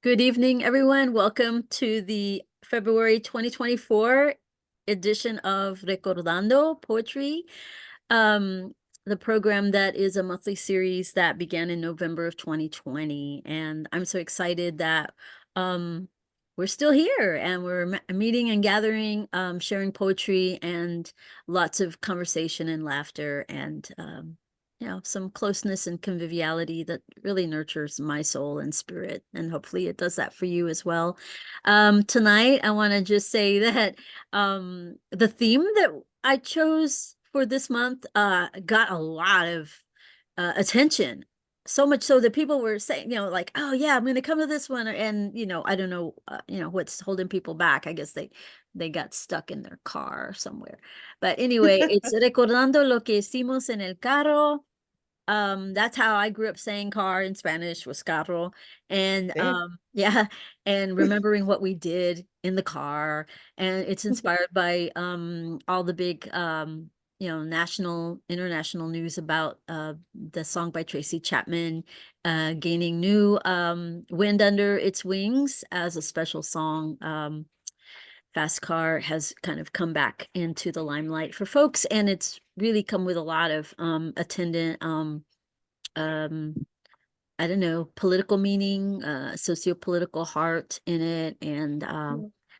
Good evening, everyone. Welcome to the February 2024 edition of Recordando Poetry, the program that is a monthly series that began in November of 2020. And I'm so excited that we're still here and we're meeting and gathering, sharing poetry and lots of conversation and laughter and some closeness and conviviality that really nurtures my soul and spirit. And hopefully it does that for you as well. Tonight, I want to just say that the theme that I chose for this month got a lot of attention. So much so that people were saying, like, oh yeah, I'm going to come to this one. And, I don't know, what's holding people back. I guess they got stuck in their car somewhere. But anyway, it's Recordando lo que hicimos en el carro. That's how I grew up saying car in Spanish was carro. And Same. yeah, and remembering what we did in the car. And it's inspired by all the big national, international news about the song by Tracy Chapman gaining new wind under its wings as a special song. Fast Car has kind of come back into the limelight for folks, and it's really come with a lot of attendant I don't know, political meaning, socio-political heart in it. And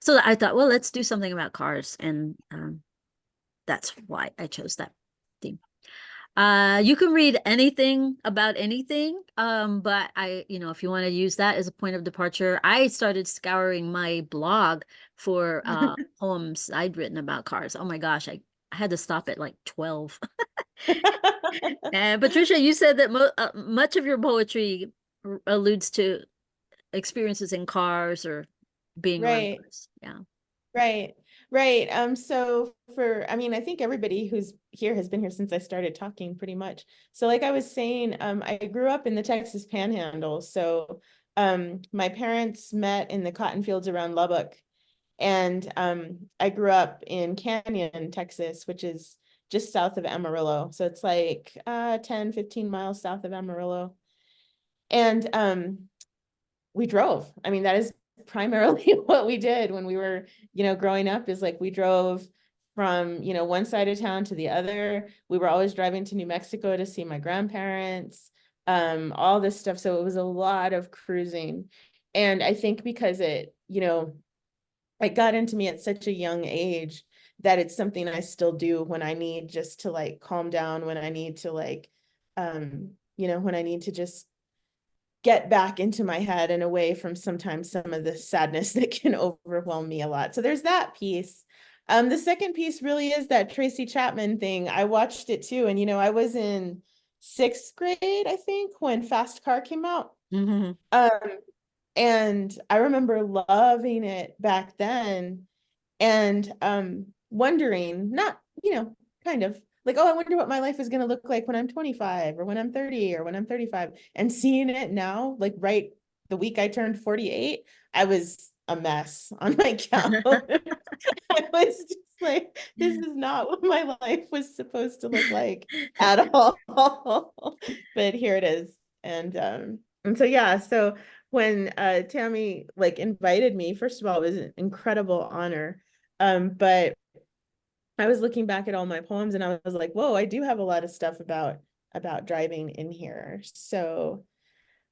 so I thought, well, let's do something about cars, and that's why I chose that theme. You can read anything about anything, but if you want to use that as a point of departure, I started scouring my blog for poems I'd written about cars. Oh my gosh, I had to stop at like 12. And Patricia, you said that much of your poetry alludes to experiences in cars or being around Right, cars. Yeah. right, right. I think everybody who's here has been here since I started talking pretty much. So like I was saying, I grew up in the Texas Panhandle. So my parents met in the cotton fields around Lubbock. And I grew up in Canyon, Texas, which is just south of Amarillo. So it's like 10, 15 miles south of Amarillo. And we drove. I mean, that is primarily what we did when we were, growing up, is like we drove from, one side of town to the other. We were always driving to New Mexico to see my grandparents, all this stuff. So it was a lot of cruising. And I think because it got into me at such a young age that it's something I still do when I need just to like calm down, when I need to when I need to just get back into my head and away from sometimes some of the sadness that can overwhelm me a lot. So there's that piece. The second piece really is that Tracy Chapman thing. I watched it too. And, I was in sixth grade, I think, when Fast Car came out. Mm-hmm. Um, and I remember loving it back then and wondering, not, kind of like, oh, I wonder what my life is going to look like when I'm 25 or when I'm 30 or when I'm 35. And seeing it now, like right the week I turned 48, I was a mess on my couch. I was just like, this is not what my life was supposed to look like at all. But here it is. And so yeah, so when Tammy like invited me, first of all, it was an incredible honor. But I was looking back at all my poems and I was like, whoa, I do have a lot of stuff about driving in here. So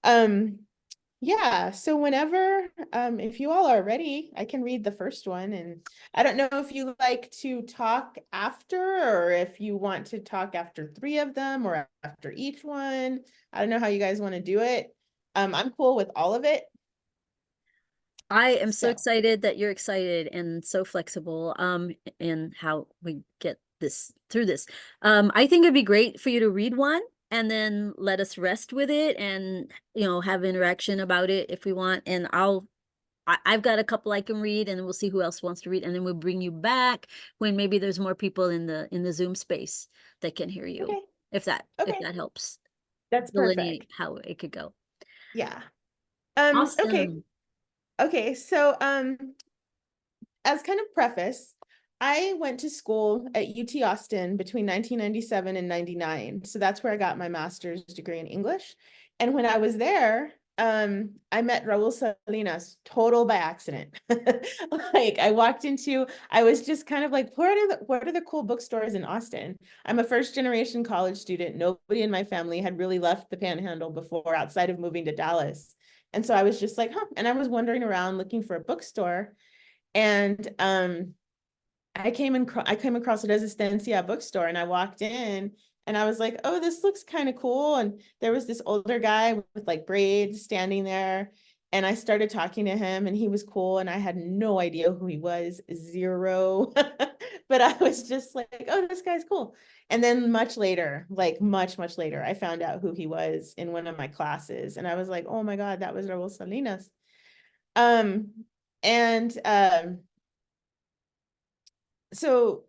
um yeah, so whenever if you all are ready, I can read the first one. And I don't know if you like to talk after or if you want to talk after three of them or after each one. I don't know how you guys want to do it. I'm cool with all of it. I am so So excited that you're excited and so flexible in how we get this through this. I think it'd be great for you to read one and then let us rest with it and have interaction about it if we want. And I've got a couple I can read, and we'll see who else wants to read, and then we'll bring you back when maybe there's more people in the Zoom space that can hear you, okay, if okay, that helps that's delineate perfect. how it could go. Yeah. Okay. Awesome. Okay. So as kind of preface, I went to school at UT Austin between 1997 and 99. So that's where I got my master's degree in English. And when I was there, I met Raul Salinas total by accident. Like I was just kind of like, what are the cool bookstores in Austin? I'm a first generation college student. Nobody in my family had really left the Panhandle before outside of moving to Dallas. And so I was just like, huh. And I was wandering around looking for a bookstore. And I came across a Resistencia bookstore, and I walked in and I was like, oh, this looks kind of cool. And there was this older guy with like braids standing there. And I started talking to him, and he was cool. And I had no idea who he was, zero. But I was just like, oh, this guy's cool. And then much later, like much later, I found out who he was in one of my classes. And I was like, oh my God, that was Raul Salinas. Um, and so,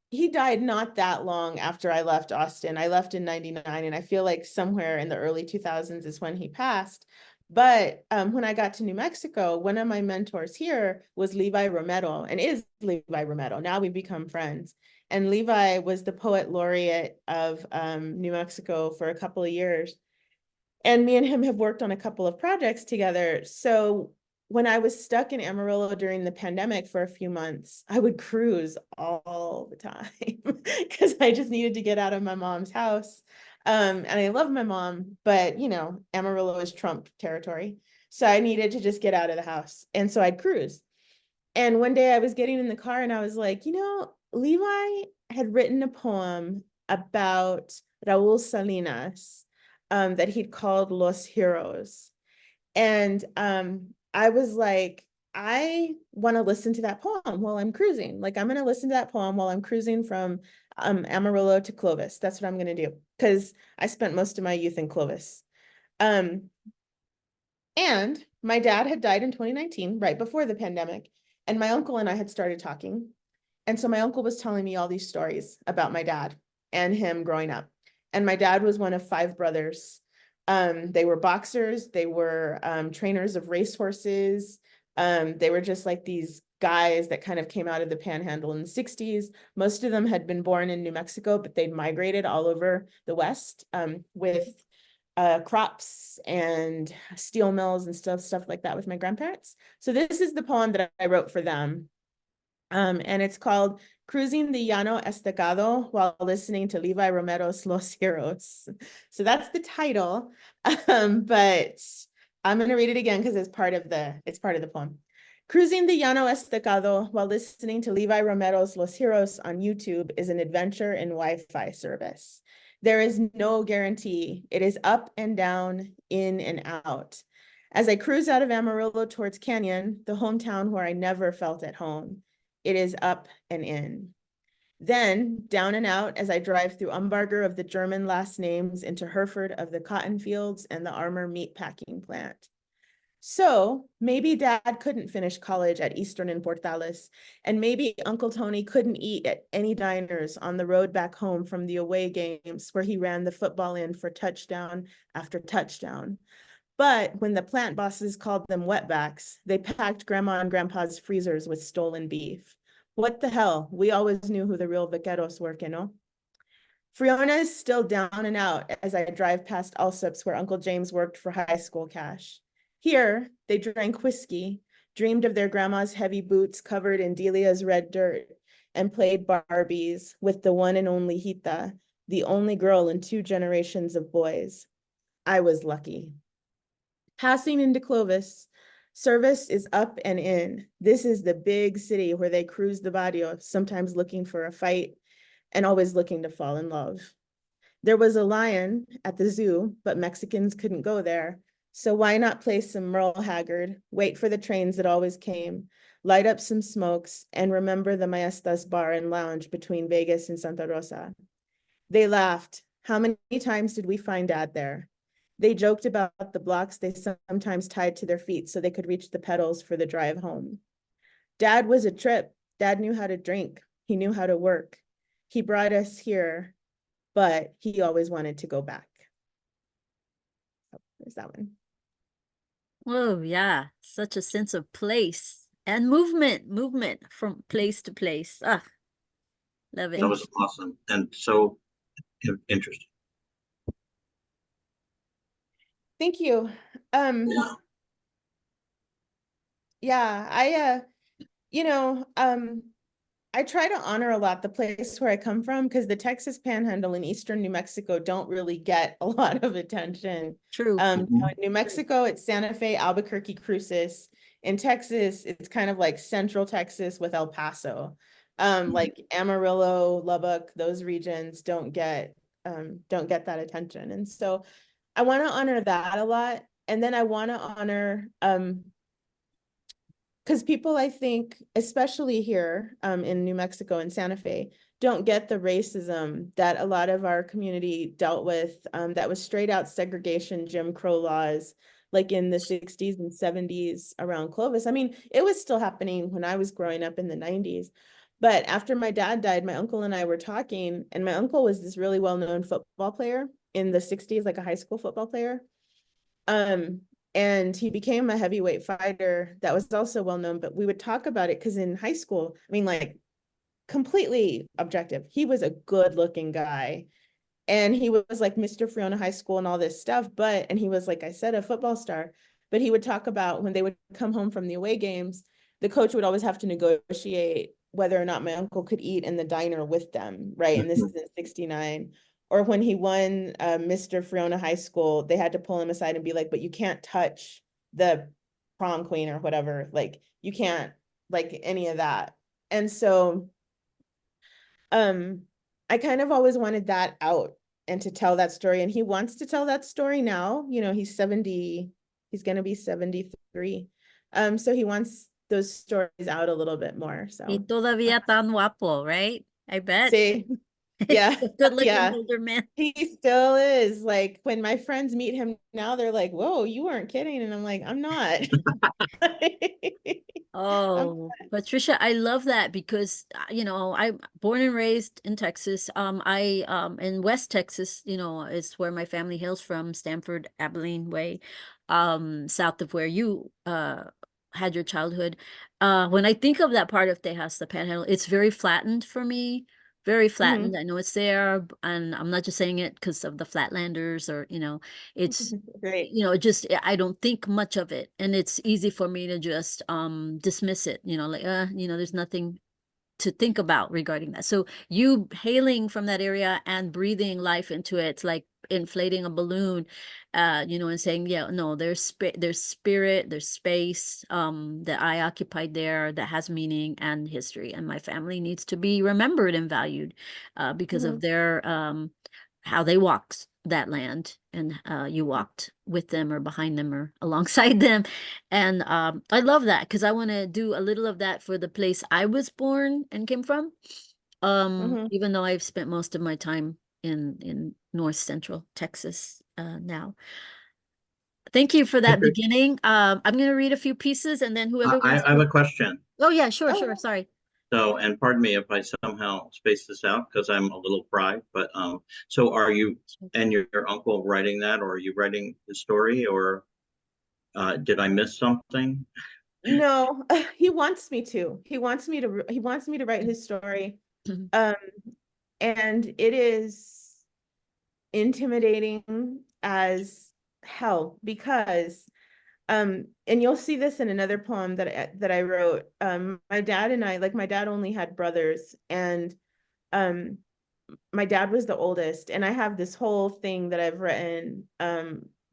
he died not that long after I left Austin. I left in 99, and I feel like somewhere in the early 2000s is when he passed. But when I got to New Mexico, one of my mentors here was Levi Romero, and is Levi Romero. Now we've become friends. And Levi was the poet laureate of New Mexico for a couple of years. And me and him have worked on a couple of projects together. So when I was stuck in Amarillo during the pandemic for a few months, I would cruise all the time because I just needed to get out of my mom's house. And I love my mom, but Amarillo is Trump territory. So I needed to just get out of the house. And so I'd cruise. And one day I was getting in the car and I was like, Levi had written a poem about Raul Salinas that he'd called Los Heroes. And I was like, I want to listen to that poem while I'm cruising. Like, I'm going to listen to that poem while I'm cruising from Amarillo to Clovis. That's what I'm going to do, because I spent most of my youth in Clovis. Um, and my dad had died in 2019, right before the pandemic. And my uncle and I had started talking. And so my uncle was telling me all these stories about my dad and him growing up. And my dad was one of 5 brothers. They were boxers. They were trainers of racehorses. They were just like these guys that kind of came out of the Panhandle in the 60s. Most of them had been born in New Mexico, but they'd migrated all over the West with crops and steel mills and stuff like that with my grandparents. So this is the poem that I wrote for them. And it's called Cruising the Llano Estacado while listening to Levi Romero's Los Heroes. So that's the title. But I'm going to read it again because it's part of the poem. Cruising the Llano Estacado while listening to Levi Romero's Los Heroes on YouTube is an adventure in Wi-Fi service. There is no guarantee. It is up and down, in and out. As I cruise out of Amarillo towards Canyon, the hometown where I never felt at home, it is up and in. Then down and out as I drive through Umbarger of the German last names into Hereford of the cotton fields and the Armour meat packing plant. So maybe Dad couldn't finish college at Eastern and Portales, and maybe Uncle Tony couldn't eat at any diners on the road back home from the away games where he ran the football in for touchdown after touchdown. But when the plant bosses called them wetbacks, they packed Grandma and Grandpa's freezers with stolen beef. What the hell? We always knew who the real vaqueros were, you know? Friona is still down and out as I drive past Alsup's where Uncle James worked for high school cash. Here, they drank whiskey, dreamed of their grandma's heavy boots covered in Delia's red dirt, and played Barbies with the one and only Hita, the only girl in 2 generations of boys. I was lucky. Passing into Clovis, service is up and in. This is the big city where they cruise the barrio, sometimes looking for a fight and always looking to fall in love. There was a lion at the zoo, but Mexicans couldn't go there. So why not play some Merle Haggard, wait for the trains that always came, light up some smokes, and remember the Maestas bar and lounge between Vegas and Santa Rosa. They laughed. How many times did we find Dad there? They joked about the blocks they sometimes tied to their feet so they could reach the pedals for the drive home. Dad was a trip. Dad knew how to drink. He knew how to work. He brought us here, but he always wanted to go back. Oh, there's that one. Oh, yeah. Such a sense of place and movement from place to place. Ah, love it. That was awesome and so interesting. Thank you. Yeah, you know, I try to honor a lot the place where I come from because the Texas Panhandle and Eastern New Mexico don't really get a lot of attention. True. In New Mexico, it's Santa Fe, Albuquerque, Cruces. In Texas, it's kind of like Central Texas with El Paso. Like Amarillo, Lubbock, those regions don't get that attention. And so I want to honor that a lot. And then I want to honor because people, I think, especially here in New Mexico and Santa Fe, don't get the racism that a lot of our community dealt with, that was straight out segregation, Jim Crow laws, like in the 60s and 70s around Clovis. I mean, it was still happening when I was growing up in the 90s. But after my dad died, my uncle and I were talking, and my uncle was this really well-known football player in the 60s, like a high school football player. Um, and he became a heavyweight fighter that was also well known, but we would talk about it because in high school, I mean, like completely objective, he was a good looking guy. And he was like Mr. Friona High School and all this stuff. And he was, like I said, a football star. But he would talk about when they would come home from the away games, the coach would always have to negotiate whether or not my uncle could eat in the diner with them, right? And this is in 69. Or when he won Mr. Friona High School, they had to pull him aside and be like, but you can't touch the prom queen or whatever. Like, you can't, like, any of that. And so I kind of always wanted that out and to tell that story. And he wants to tell that story now. You know, he's 70, he's gonna be 73. So he wants those stories out a little bit more. Y So todavía tan guapo, right? I bet. see, It's yeah, a good looking yeah. older man. He still is. Like when my friends meet him now, they're like, whoa, you weren't kidding. And I'm like, I'm not. I'm Oh, Patricia, I love that because I'm born and raised in Texas. I in West Texas, is where my family hails from, Stanford, Abilene way, south of where you had your childhood. When I think of that part of Tejas, the Panhandle, it's very flattened for me. Very flattened. Mhm. I know it's there, and I'm not just saying it because of the Flatlanders or, it's Great. just I don't think much of it, and it's easy for me to just dismiss it, like there's nothing to think about regarding that. So you hailing from that area and breathing life into it, it's like inflating a balloon, and saying, yeah, no, there's spirit, there's space that I occupied there that has meaning and history, and my family needs to be remembered and valued because of Mhm. their how they walked that land, and you walked with them or behind them or alongside them. And I love that because I want to do a little of that for the place I was born and came from. Mhm. Even though I've spent most of my time in North Central Texas now. Thank you for that Patrick, beginning. I'm going to read a few pieces and then whoever wants I have to. a question. Oh yeah, sure, Oh, sure. Sorry. So, and pardon me if I somehow space this out because I'm a little fried, but so are you and your uncle writing that, or are you writing the story, or did I miss something? no, he wants me to. He wants me to write his story. Um, and it is intimidating as hell because and you'll see this in another poem that I wrote. My dad and I, like my dad only had brothers, and um my dad was the oldest, and I have this whole thing that I've written,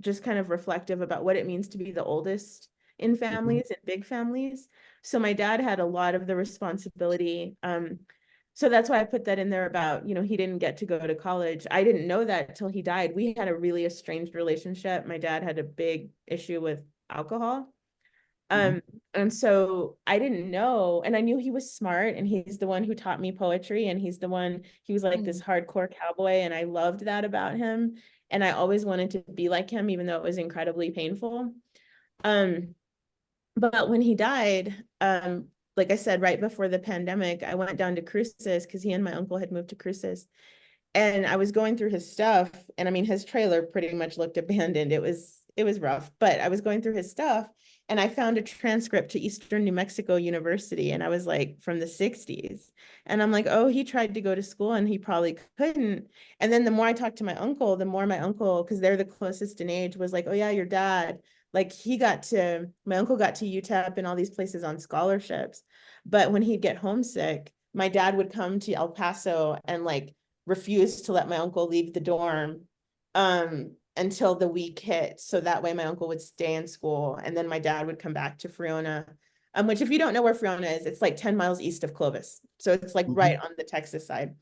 just kind of reflective about what it means to be the oldest in Mhm. families and big families. So my dad had a lot of the responsibility. So that's why I put that in there about, he didn't get to go to college. I didn't know that till he died. We had a really estranged relationship. My dad had a big issue with alcohol. Mhm. Um, and so I didn't know, and I knew he was smart, and he's the one who taught me poetry, and he was like this Mm. hardcore cowboy, and I loved that about him. And I always wanted to be like him, even though it was incredibly painful. Um, but when he died, like I said, right before the pandemic, I went down to Cruces because he and my uncle had moved to Cruces. And I was going through his stuff, and I mean, his trailer pretty much looked abandoned. was rough, but I was going through his stuff and I found a transcript to Eastern New Mexico University, and I was like from the 60s. And I'm like, oh, he tried to go to school and he probably couldn't. And then the more I talked to my uncle, the more my uncle, because they're the closest in age, was like, oh yeah, your dad, like my uncle got to UTEP and all these places on scholarships. But when he'd get homesick, my dad would come to El Paso and like refuse to let my uncle leave the dorm until the week hit. So that way my uncle would stay in school and then my dad would come back to Friona. Which if you don't know where Friona is, it's like 10 miles east of Clovis. So it's like right on the Texas side.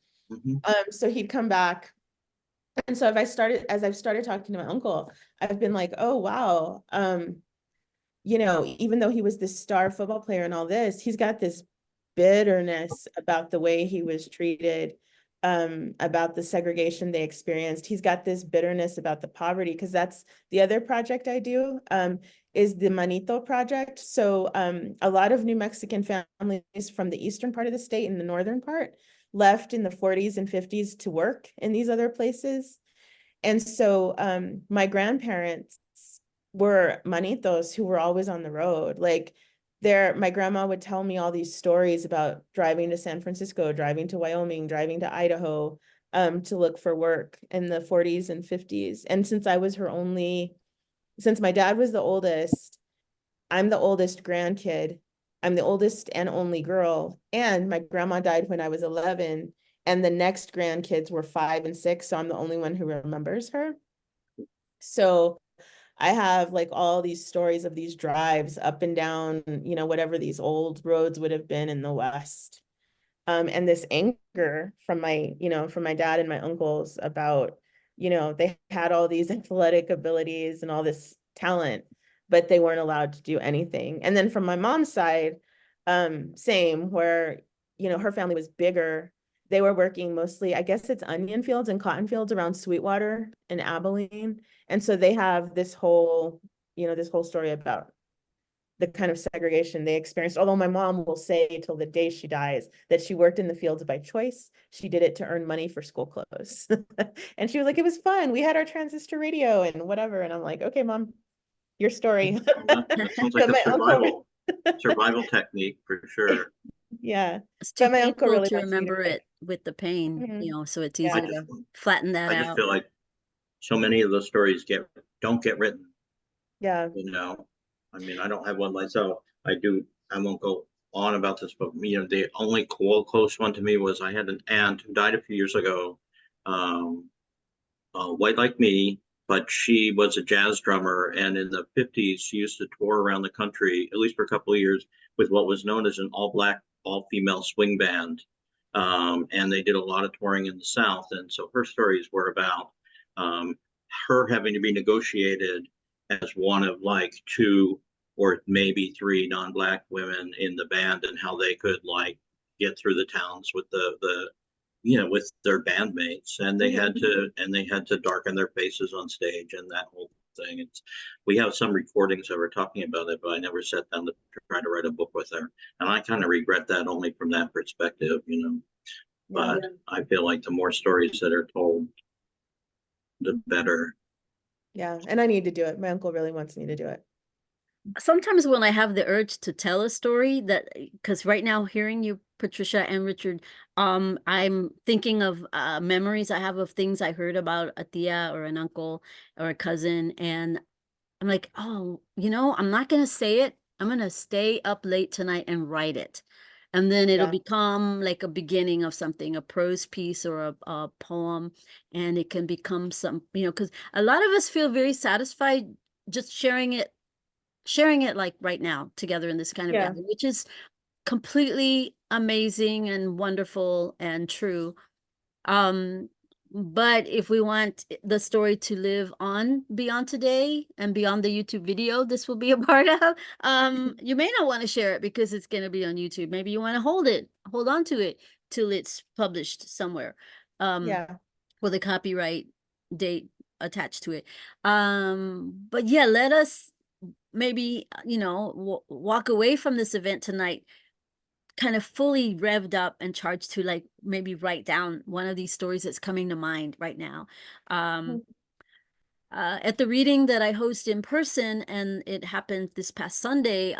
So he'd come back. And so as I've started talking to my uncle, I've been like, oh wow. Even though he was this star football player and all this, he's got this bitterness about the way he was treated, about the segregation they experienced. He's got this bitterness about the poverty, because that's the other project I do, is the Manito Project. So a lot of New Mexican families from the eastern part of the state and the northern part left in the 40s and 50s to work in these other places. And so my grandparents were manitos who were always on the road. Like my grandma would tell me all these stories about driving to San Francisco, driving to Wyoming, driving to Idaho, to look for work in the 40s and 50s. And since my dad was the oldest, I'm the oldest grandkid. I'm the oldest and only girl. And my grandma died when I was 11. And the next grandkids were 5 and 6. So I'm the only one who remembers her. So I have like all these stories of these drives up and down, whatever these old roads would have been in the West. And this anger from my dad and my uncles about, they had all these athletic abilities and all this talent, but they weren't allowed to do anything. And then from my mom's side, same, where, her family was bigger. They were working mostly, I guess it's onion fields and cotton fields around Sweetwater and Abilene. And so they have this whole story about the kind of segregation they experienced. Although my mom will say till the day she dies that she worked in the fields by choice. She did it to earn money for school clothes. And she was like, it was fun. We had our transistor radio and whatever. And I'm like, okay, Mom, your story. That sounds like a survival technique for sure. Yeah. It's too But my uncle painful really to wants me to remember write. it with the pain, so it's Yeah. easy to flatten that I just out. feel like so many of those stories don't get written. Yeah. I mean, I don't have one myself. I won't go on about this, but the only close one to me was I had an aunt who died a few years ago, white like me, but she was a jazz drummer. And in the 50s, she used to tour around the country, at least for a couple of years, with what was known as an all black, all female swing band. And they did a lot of touring in the South. And so her stories were about her having to be negotiated as one of like 2 or maybe 3 non-black women in the band, and how they could like get through the towns with with their bandmates, and they had to darken their faces on stage and that whole thing. We have some recordings of her talking about it, but I never sat down to try to write a book with her, and I kind of regret that only from that perspective. But I feel like the more stories that are told, the better. Yeah. And I need to do it. My uncle really wants me to do it. Sometimes when I have the urge to tell a story, because right now hearing you, Patricia and Richard, I'm thinking of memories I have of things I heard about a tia or an uncle or a cousin, and I'm like, oh, I'm not gonna say it. I'm gonna stay up late tonight and write it. And then it'll become like a beginning of something, a prose piece or a poem, and it can become because a lot of us feel very satisfied just sharing it like right now together in this kind of gathering, which is completely amazing and wonderful and true. But if we want the story to live on beyond today and beyond the YouTube video this will be a part of, you may not want to share it because it's going to be on YouTube. Maybe you want to hold on to it till it's published somewhere, with a copyright date attached to it. But yeah, let us maybe, walk away from this event tonight kind of fully revved up and charged to like maybe write down one of these stories that's coming to mind right now. At the reading that I host in person, and it happened this past Sunday,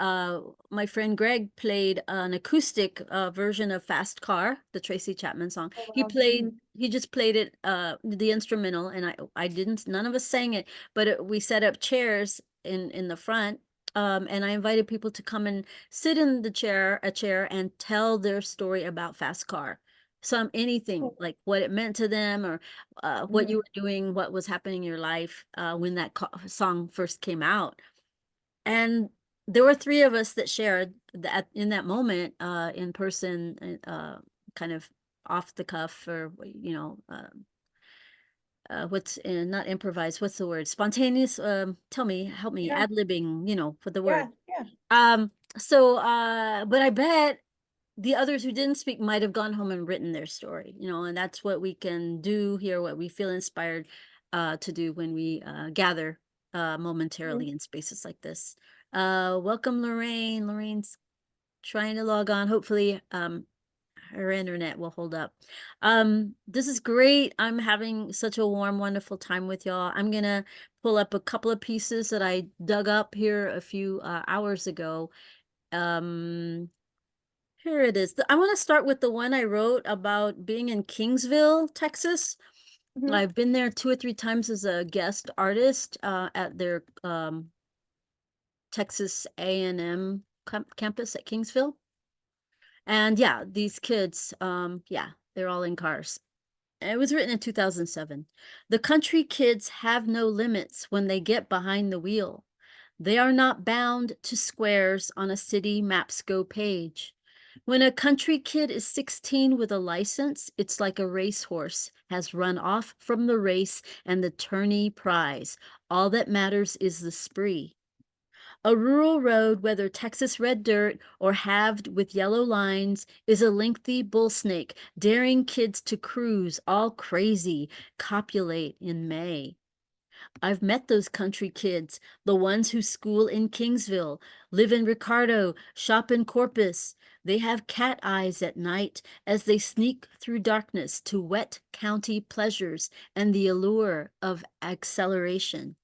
my friend Greg played an acoustic version of Fast Car, the Tracy Chapman song. Oh, He wow. played, he just played it, the instrumental, and I didn't, none of us sang it, but we set up chairs in the front, and I invited people to come and sit in a chair, and tell their story about Fast Car. Anything, like what it meant to them, or what you were doing, what was happening in your life when that song first came out. And there were three of us that shared that in that moment, in person, kind of off the cuff, or what's not improvised, what's the word? Spontaneous. Tell me, help me, Yeah, ad-libbing, for the yeah, word. yeah. But I bet the others who didn't speak might have gone home and written their story, and that's what we can do here, what we feel inspired to do when we gather momentarily in spaces like this. Welcome, Lorraine. Lorraine's trying to log on. Hopefully, her internet will hold up. This is great. I'm having such a warm, wonderful time with y'all. I'm gonna pull up a couple of pieces that I dug up here a few hours ago. Here it is. I want to start with the one I wrote about being in Kingsville, Texas. Mhm. I've been there 2 or 3 times as a guest artist at their Texas A&M campus at Kingsville. And yeah, these kids, yeah, they're all in cars. It was written in 2007. The country kids have no limits when they get behind the wheel. They are not bound to squares on a city maps go page. When a country kid is 16 with a license, it's like a racehorse has run off from the race and the tourney prize. All that matters is the spree. A rural road, whether Texas red dirt or halved with yellow lines, is a lengthy bull snake, daring kids to cruise all crazy, copulate in May. I've met those country kids, the ones who school in Kingsville, live in Ricardo, shop in Corpus. They have cat eyes at night as they sneak through darkness to wet county pleasures and the allure of acceleration.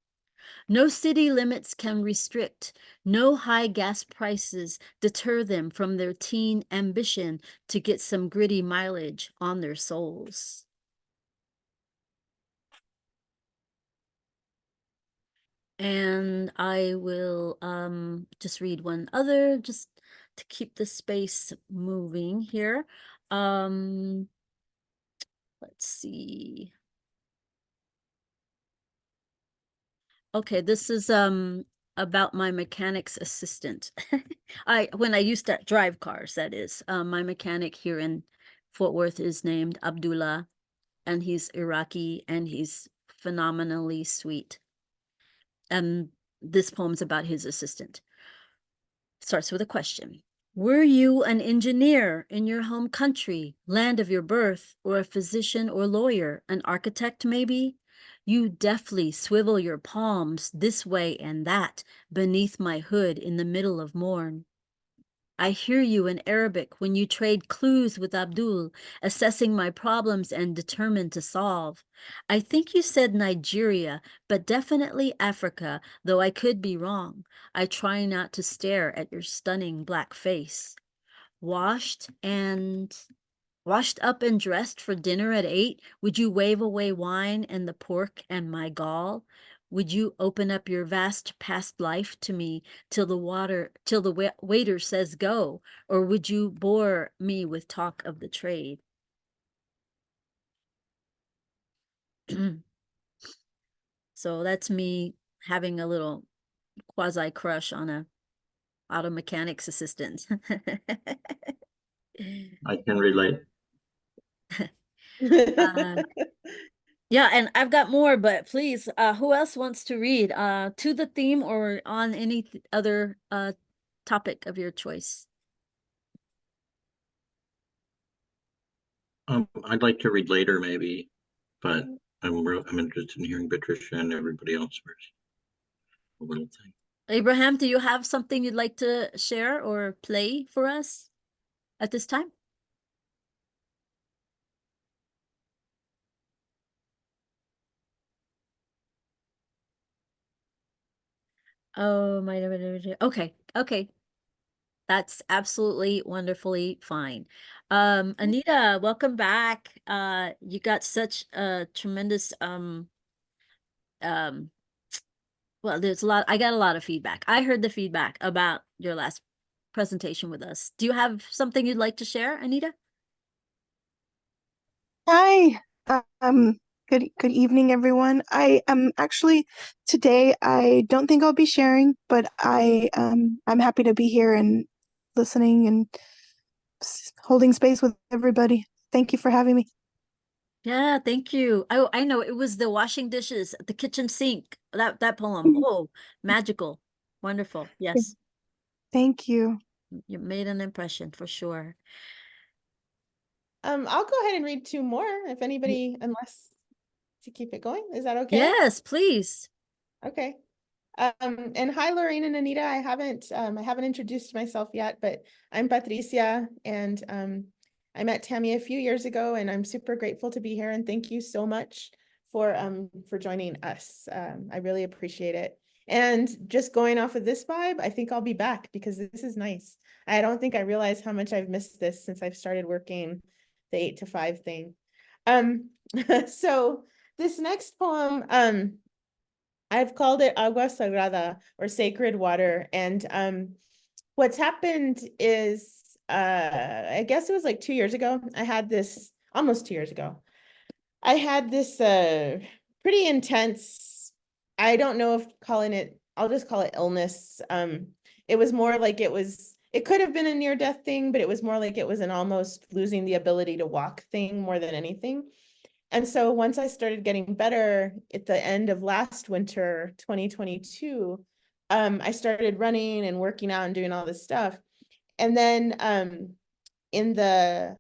No city limits can restrict, no high gas prices deter them from their teen ambition to get some gritty mileage on their souls. And I will just read one other just to keep the space moving here. Let's see. Okay, this is about my mechanic's assistant. When I used to drive cars, that is. My mechanic here in Fort Worth is named Abdullah, and he's Iraqi, and he's phenomenally sweet. And this poem's about his assistant. Starts with a question. Were you an engineer in your home country, land of your birth, or a physician or lawyer, an architect maybe? You deftly swivel your palms this way and that beneath my hood in the middle of morn. I hear you in Arabic when you trade clues with Abdul, assessing my problems and determined to solve. I think you said Nigeria, but definitely Africa, though I could be wrong. I try not to stare at your stunning black face. Washed and Washed up and dressed for dinner at 8, would you wave away wine and the pork and my gall? Would you open up your vast past life to me till the waiter says go? Or would you bore me with talk of the trade? So that's me having a little quasi crush on a auto mechanics assistant. I can relate. uh, Yeah, and I've got more, but please, who else wants to read to the theme or on any other topic of your choice? I'd like to read later maybe, but I'm interested in hearing Patricia and everybody else first. A little thing. Abraham, do you have something you'd like to share or play for us at this time? Oh, okay, okay. That's absolutely wonderfully fine. Anita, welcome back. You got such a tremendous um well, there's a lot. I got a lot of feedback. I heard the feedback about your last presentation with us. Do you have something you'd like to share, Anita? Hi. Good evening, everyone. I am actually today I don't think I'll be sharing, but I'm happy to be here and listening and holding space with everybody. Thank you for having me. Yeah, thank you. Oh, I know it was the washing dishes at the kitchen sink. That poem. Mhm. Oh, magical. Wonderful. Yeah, Yes. thank you. You made an impression for sure. I'll go ahead and read two more if anybody, unless to keep it going. Is that okay? Yes, please. Okay. And hi, Lorraine and Anita. I haven't introduced myself yet, but I'm Patricia, and I met Tammy a few years ago, and I'm super grateful to be here. And thank you so much for joining us. I really appreciate it. And just going off of this vibe, I think I'll be back because this is nice. I don't think I realize how much I've missed this since I've started working the 8 to 5 thing. Um, so this next poem, I've called it agua sagrada, or sacred water. And what's happened is I guess it was like 2 years ago. I had this almost 2 years ago. I had this pretty intense, I don't know if calling it, I'll just call it illness. It was more like it could have been a near death thing, but it was more like it was an almost losing the ability to walk thing more than anything. And so once I started getting better at the end of last winter, 2022, I started running and working out and doing all this stuff. And then in the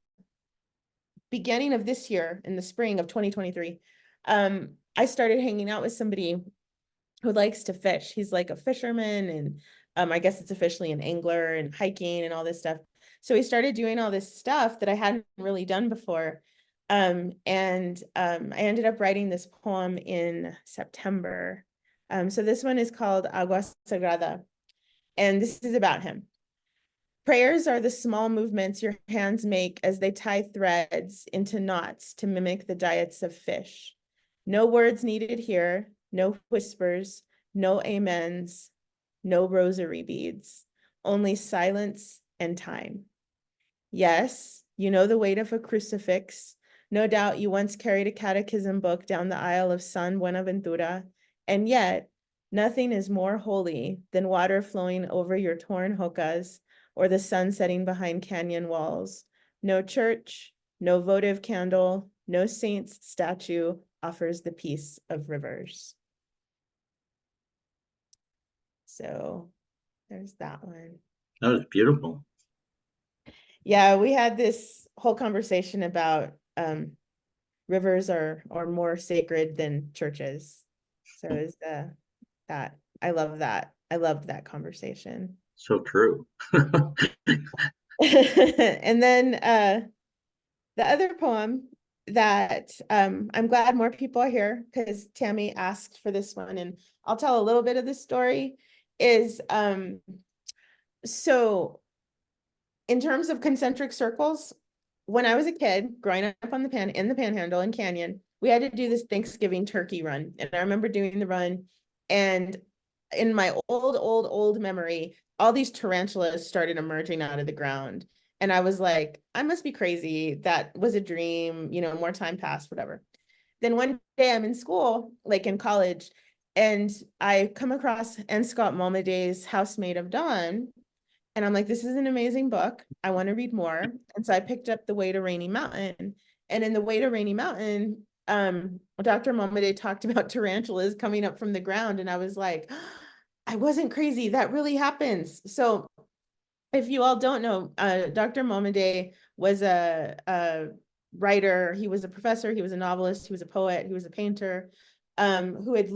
beginning of this year, in the spring of 2023, I started hanging out with somebody who likes to fish. He's like a fisherman, and I guess it's officially an angler, and hiking and all this stuff. So he started doing all this stuff that I hadn't really done before. I ended up writing this poem in September. So this one is called Agua Sagrada, and this is about him. Prayers are the small movements your hands make as they tie threads into knots to mimic the diets of fish. No words needed here, no whispers, no amens, no rosary beads, only silence and time. Yes, you know the weight of a crucifix. No doubt you once carried a catechism book down the aisle of San Buenaventura, and yet nothing is more holy than water flowing over your torn hookahs or the sun setting behind canyon walls. No church, no votive candle, no saint's statue offers the peace of rivers. So there's that one. That was beautiful. Yeah, we had this whole conversation about rivers are more sacred than churches. So is that I love that. I loved that conversation. So true. And then the other poem that I'm glad more people are here because Tammy asked for this one, and I'll tell a little bit of the story, is so in terms of concentric circles, when I was a kid growing up on in the Panhandle in Canyon, we had to do this Thanksgiving turkey run. And I remember doing the run, and in my old memory, all these tarantulas started emerging out of the ground. And I was like, I must be crazy. That was a dream, more time passed, whatever. Then one day I'm in school, like in college, and I come across N. Scott Malmaday's Housemaid of Dawn. And I'm like, this is an amazing book. I want to read more. And so I picked up The Way to Rainy Mountain. And in The Way to Rainy Mountain, Dr. Momaday talked about tarantulas coming up from the ground. And I was like, I wasn't crazy. That really happens. So if you all don't know, Dr. Momaday was a writer. He was a professor. He was a novelist. He was a poet. He was a painter, who had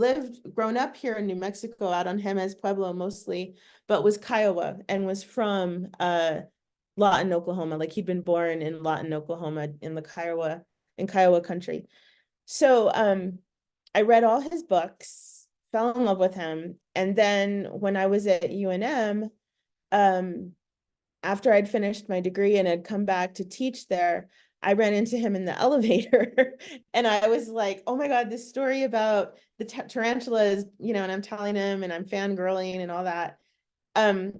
grown up here in New Mexico, out on Jemez Pueblo mostly, but was Kiowa and was from Lawton, Oklahoma. Like he'd been born in Lawton, Oklahoma, in Kiowa country. So I read all his books fell in love with him. And then when I was at UNM, um, after I'd finished my degree and had come back to teach there, I ran into him in the elevator and I was like, oh my God, this story about the tarantulas, you know, and I'm telling him and I'm fangirling and all that.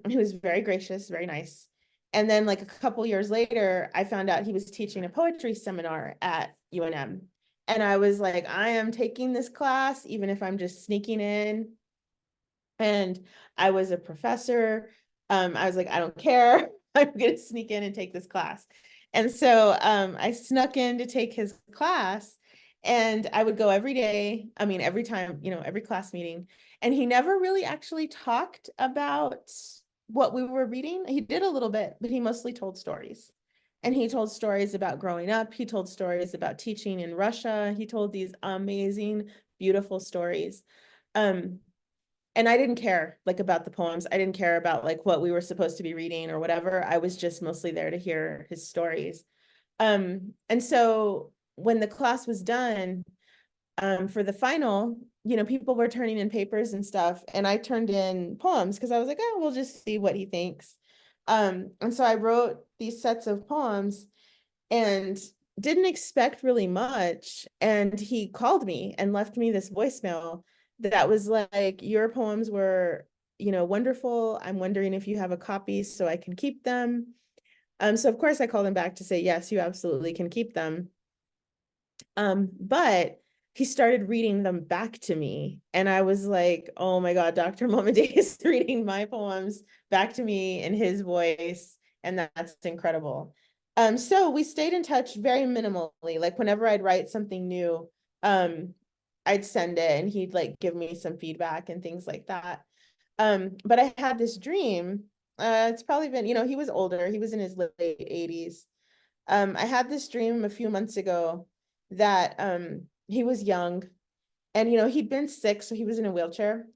He was very gracious, very nice. And then like a couple years later, I found out he was teaching a poetry seminar at UNM. And I was like, I am taking this class, even if I'm just sneaking in. And I was a professor. I was like, I don't care. I'm going to sneak in and take this class. And so I snuck in to take his class and I would go every day. I mean, every time, you know, every class meeting. And he never really actually talked about what we were reading. He did a little bit, but he mostly told stories. And he told stories about growing up. He told stories about teaching in Russia. He told these amazing, beautiful stories. And I didn't care like about the poems. I didn't care about like what we were supposed to be reading or whatever. I was just mostly there to hear his stories. And so when the class was done, for the final, you know, people were turning in papers and stuff, and I turned in poems because I was like, oh, we'll just see what he thinks. And so I wrote these sets of poems and didn't expect really much. And he called me and left me this voicemail that was like, your poems were, you know, wonderful. I'm wondering if you have a copy so I can keep them. So of course I called him back to say, yes, you absolutely can keep them. But he started reading them back to me. And I was like, oh my God, Dr. Momade is reading my poems back to me in his voice. And that's incredible. So we stayed in touch very minimally. Like whenever I'd write something new, I'd send it and he'd like give me some feedback and things like that. But I had this dream. It's probably been, you know, he was older. He was in his late 80s. I had this dream a few months ago that he was young and, you know, he'd been sick, so he was in a wheelchair.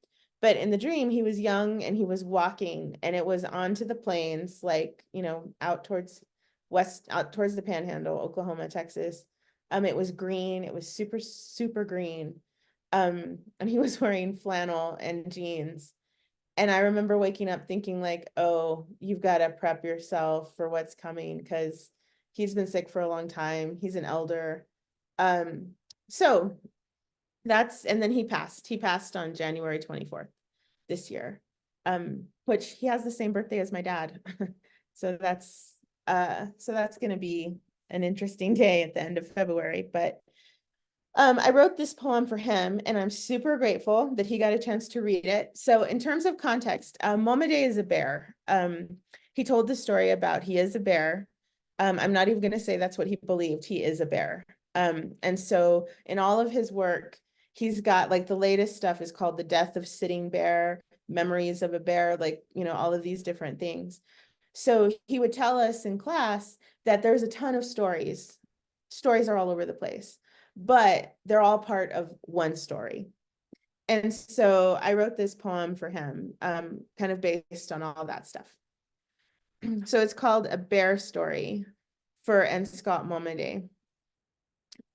But in the dream, he was young and he was walking and it was onto the plains, like, you know, out towards the Panhandle, Oklahoma, Texas. It was green. It was super, super green. And he was wearing flannel and jeans. And I remember waking up thinking like, oh, you've got to prep yourself for what's coming because he's been sick for a long time. He's an elder. So that's, and then he passed. He passed on January 24th this year, which he has the same birthday as my dad. So that's going to be an interesting day at the end of February. But I wrote this poem for him and I'm super grateful that he got a chance to read it. So in terms of context, Momade is a bear. He told the story about he is a bear. I'm not even going to say that's what he believed. He is a bear. And so in all of his work, he's got like the latest stuff is called The Death of Sitting Bear, Memories of a Bear, like, you know, all of these different things. So he would tell us in class that there's a ton of stories. Stories are all over the place, but they're all part of one story. And so I wrote this poem for him, kind of based on all that stuff. So it's called A Bear Story for N. Scott Momade.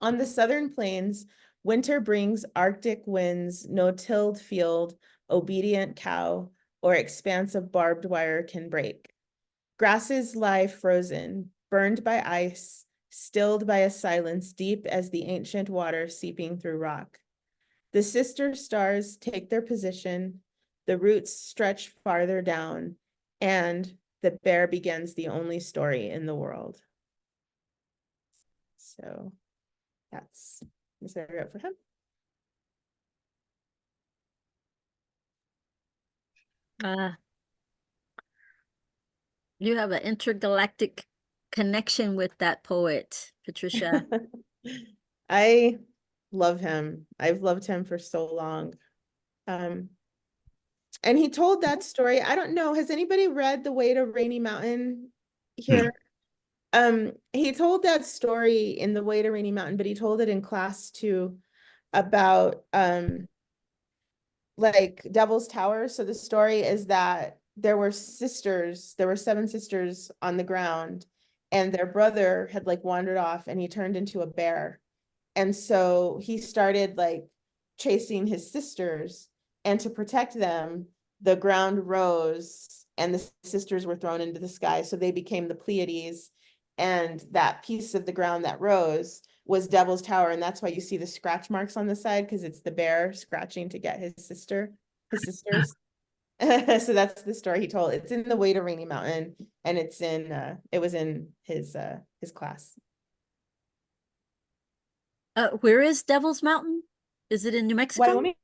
On the southern plains, winter brings Arctic winds, no tilled field, obedient cow, or expanse of barbed wire can break. Grasses lie frozen, burned by ice, stilled by a silence deep as the ancient water seeping through rock. The sister stars take their position, the roots stretch farther down, and the bear begins the only story in the world. So that's what I wrote for him. You have an intergalactic connection with that poet, Patricia. I love him. I've loved him for so long. And he told that story. I don't know. Has anybody read The Way to Rainy Mountain here? He told that story in The Way to Rainy Mountain, but he told it in class too about like Devil's Tower. So the story is that there were 7 sisters on the ground, and their brother had like wandered off and he turned into a bear. And so he started like chasing his sisters And to protect them, the ground rose and the sisters were thrown into the sky. So they became the Pleiades. And that piece of the ground that rose was Devil's Tower. And that's why you see the scratch marks on the side, because it's the bear scratching to get his sisters. So that's the story he told. It's in the Way to Rainy Mountain, and it's in it was in his class. Where is Devil's Mountain? Is it in New Mexico? Wyoming?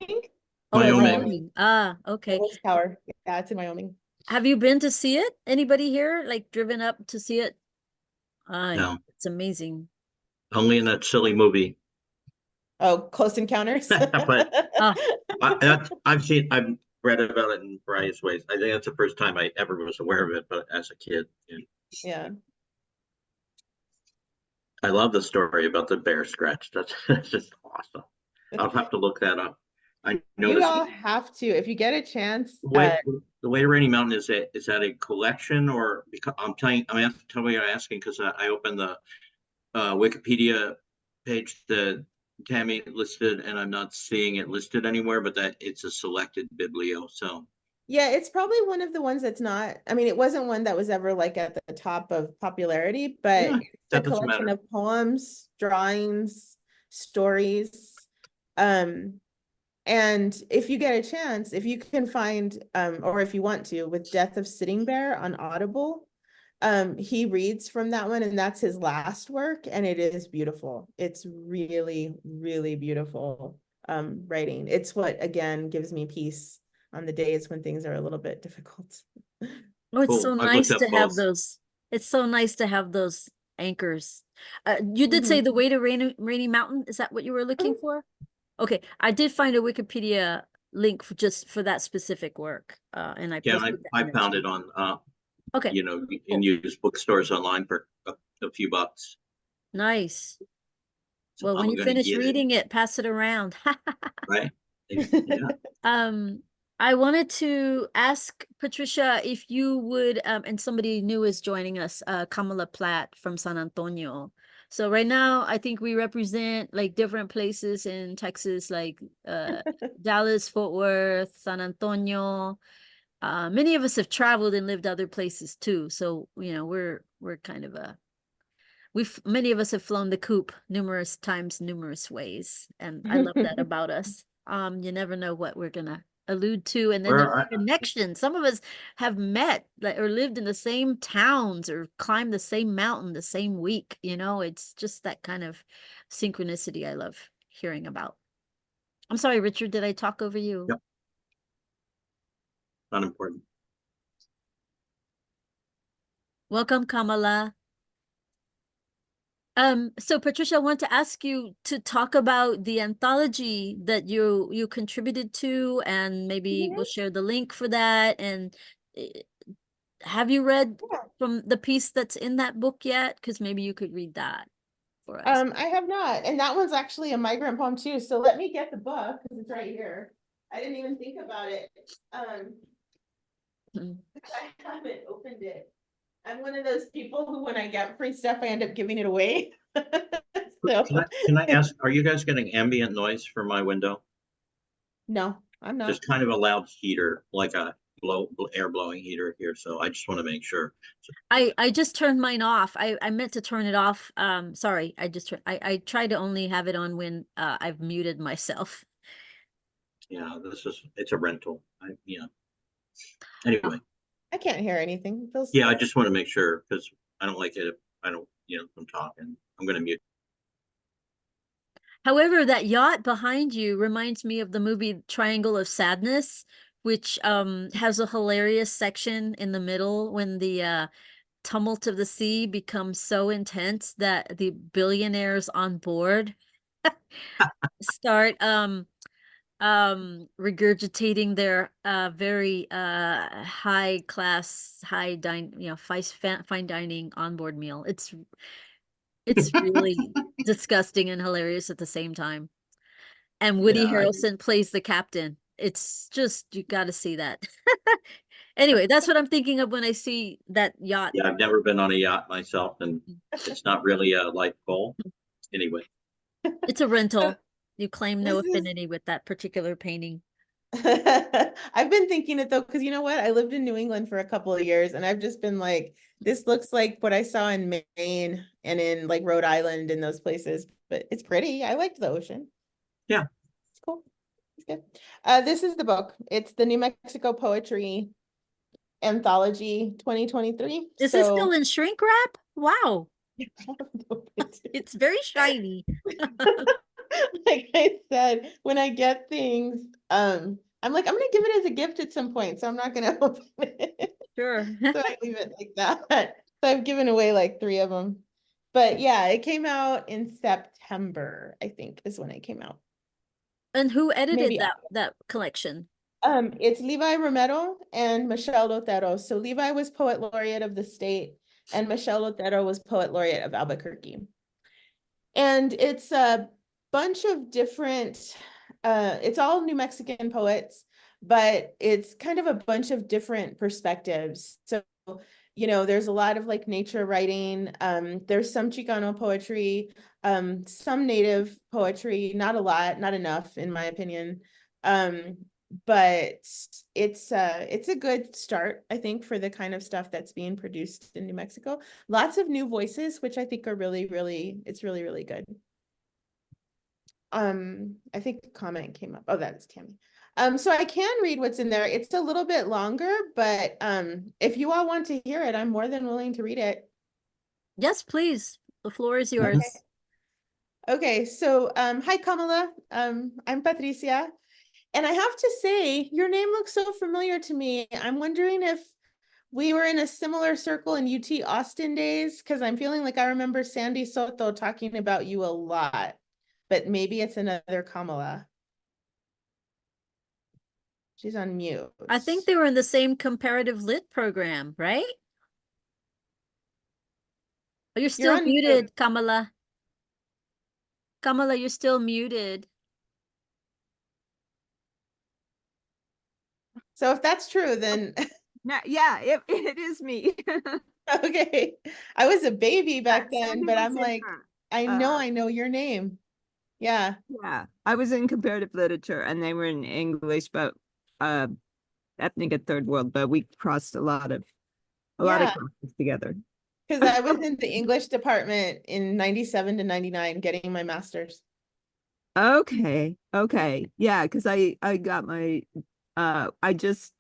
Oh, in Wyoming. Wyoming. Ah, okay. Devil's Tower. Yeah, it's in Wyoming. Have you been to see it? Anybody here, like, driven up to see it? No, It's amazing. only in that silly movie. Oh, Close Encounters. But Ah, I've read about it in various ways. I think that's the first time I ever was aware of it, but as a kid, Yeah. I love the story about the bear scratch. That's just awesome. I'll have to look that up. I know You this. all have to, if you get a chance. The Way to Rainy Mountain is that a collection, or because I'm telling you asking because I opened the Wikipedia page that Tammy listed, and I'm not seeing it listed anywhere, but that it's a selected biblio. So Yeah, it's probably one of the ones that's not, I mean, it wasn't one that was ever like at the top of popularity, but yeah, it's a that doesn't collection matter. of poems, drawings, stories. And if you get a chance, if you can find, or if you want to, with Death of Sitting Bear on Audible, he reads from that one, and that's his last work, and it is beautiful. It's really, really beautiful writing. It's what, again, gives me peace on the days when things are a little bit difficult. oh, it's Cool. so I've looked nice up to have both. those. It's so nice to have those anchors. You did say Mhm. the Way to Rainy Mountain. Is that what you were looking Mhm. for? Okay, I did find a Wikipedia link for just for that specific work, and I Yeah, posted that I in the found chat. it on Okay, in cool. used bookstores online for a few bucks. Nice. So Well, when I'm you gonna finish get it, reading it, pass it around. right? Yeah. Um, I wanted to ask Patricia if you would, and somebody new is joining us, Kamala Platt from San Antonio. So right now, I think we represent like different places in Texas, like Dallas, Fort Worth, San Antonio. Many of us have traveled and lived other places too. So, we're kind of many of us have flown the coop numerous times, numerous ways, and I love that about us. You never know what we're gonna allude to, and then Where there's connection. Some of us have met, like, or lived in the same towns, or climbed the same mountain the same week. It's just that kind of synchronicity I love hearing about. I'm sorry, Richard, did I talk over you? Yep. Not important. Welcome, Kamala. So Patricia, I want to ask you to talk about the anthology that you contributed to, and maybe we'll share the link for that. And eh, have you read Yeah. from the piece that's in that book yet? Because maybe you could read that for us. I have not, and that one's actually a migrant poem too. So let me get the book because it's right here. I didn't even think about it. Mm. I haven't opened it. I'm one of those people who, when I get free stuff, I end up giving it away. So Can I ask, are you guys getting ambient noise from my window? no, I'm not. Just kind of a loud heater, like a air blowing heater here. So I just want to make sure. I just turned mine off. I meant to turn it off. Sorry, I try to only have it on when I've muted myself. Yeah, it's a rental. Anyway, I can't hear anything. It feels yeah, I just want to make sure because I don't like it if I don't, if I'm talking. I'm going to mute. However, that yacht behind you reminds me of the movie Triangle of Sadness, which has a hilarious section in the middle when the tumult of the sea becomes so intense that the billionaires on board start regurgitating their very high class, fine dining onboard meal. It's really disgusting and hilarious at the same time. And Woody Yeah, Harrelson plays the captain. It's just, you got to see that. Anyway, that's what I'm thinking of when I see that yacht. I've never been on a yacht myself, and it's not really a life goal. Anyway, It's a rental. You claim no this is affinity with that particular painting. I've been thinking it though, because you know what? I lived in New England for a couple of years and I've just been like, this looks like what I saw in Maine and in like Rhode Island and those places, but it's pretty. I liked the ocean. Yeah. It's cool. It's good. This is the book. It's the New Mexico Poetry Anthology 2023. Is this still in shrink wrap? Wow. It's very shiny. Like I said, when I get things, I'm like, I'm gonna give it as a gift at some point, so I'm not gonna open it. Sure. So I leave it like that. So I've given away like 3 of them. But yeah, it came out in September, I think, is when it came out. And who edited Maybe that collection? It's Levi Romero and Michelle Otero. So Levi was poet laureate of the state, and Michelle Otero was poet laureate of Albuquerque. And it's a bunch of different, it's all New Mexican poets, but it's kind of a bunch of different perspectives. So, you know, there's a lot of like nature writing. There's some Chicano poetry, some native poetry, not a lot, not enough in my opinion. But it's a good start, I think, for the kind of stuff that's being produced in New Mexico. Lots of new voices, which I think are really, really, it's really, really good. I think a comment came up. Oh, that's Tammy. So I can read what's in there. It's a little bit longer, but if you all want to hear it, I'm more than willing to read it. Yes, please. The floor is yours. Okay, so hi Kamala. I'm Patricia. And I have to say, your name looks so familiar to me. I'm wondering if we were in a similar circle in UT Austin days, because I'm feeling like I remember Sandy Soto talking about you a lot, but maybe it's another Kamala. She's on mute. I think they were in the same comparative lit program, right? Oh, you're still on muted, mute. Kamala. Kamala, you're still muted. So if that's true, then Yeah, it is me. okay. I was a baby back then, Sandy but was I'm in like, her, I know your name. Yeah. yeah, I was in comparative literature and they were in English, but ethnic and third world, but we crossed a lot of classes together. Because I was in the English department in 97 to 99 getting my master's. Okay. Yeah, because I got my I just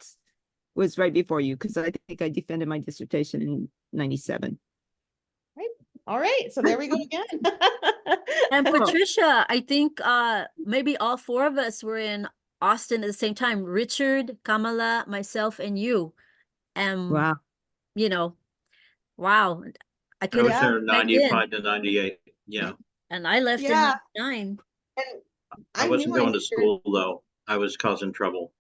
was right before you because I think I defended my dissertation in 97. Right. All right. So there we go again. And Patricia, I think maybe all 4 of us were in Austin at the same time. Richard, Kamala, myself, and you. Wow. You know, wow. I I could was have there back in. 95 to 98. Yeah. And I left in 99. And I wasn't going to school though. I was causing trouble.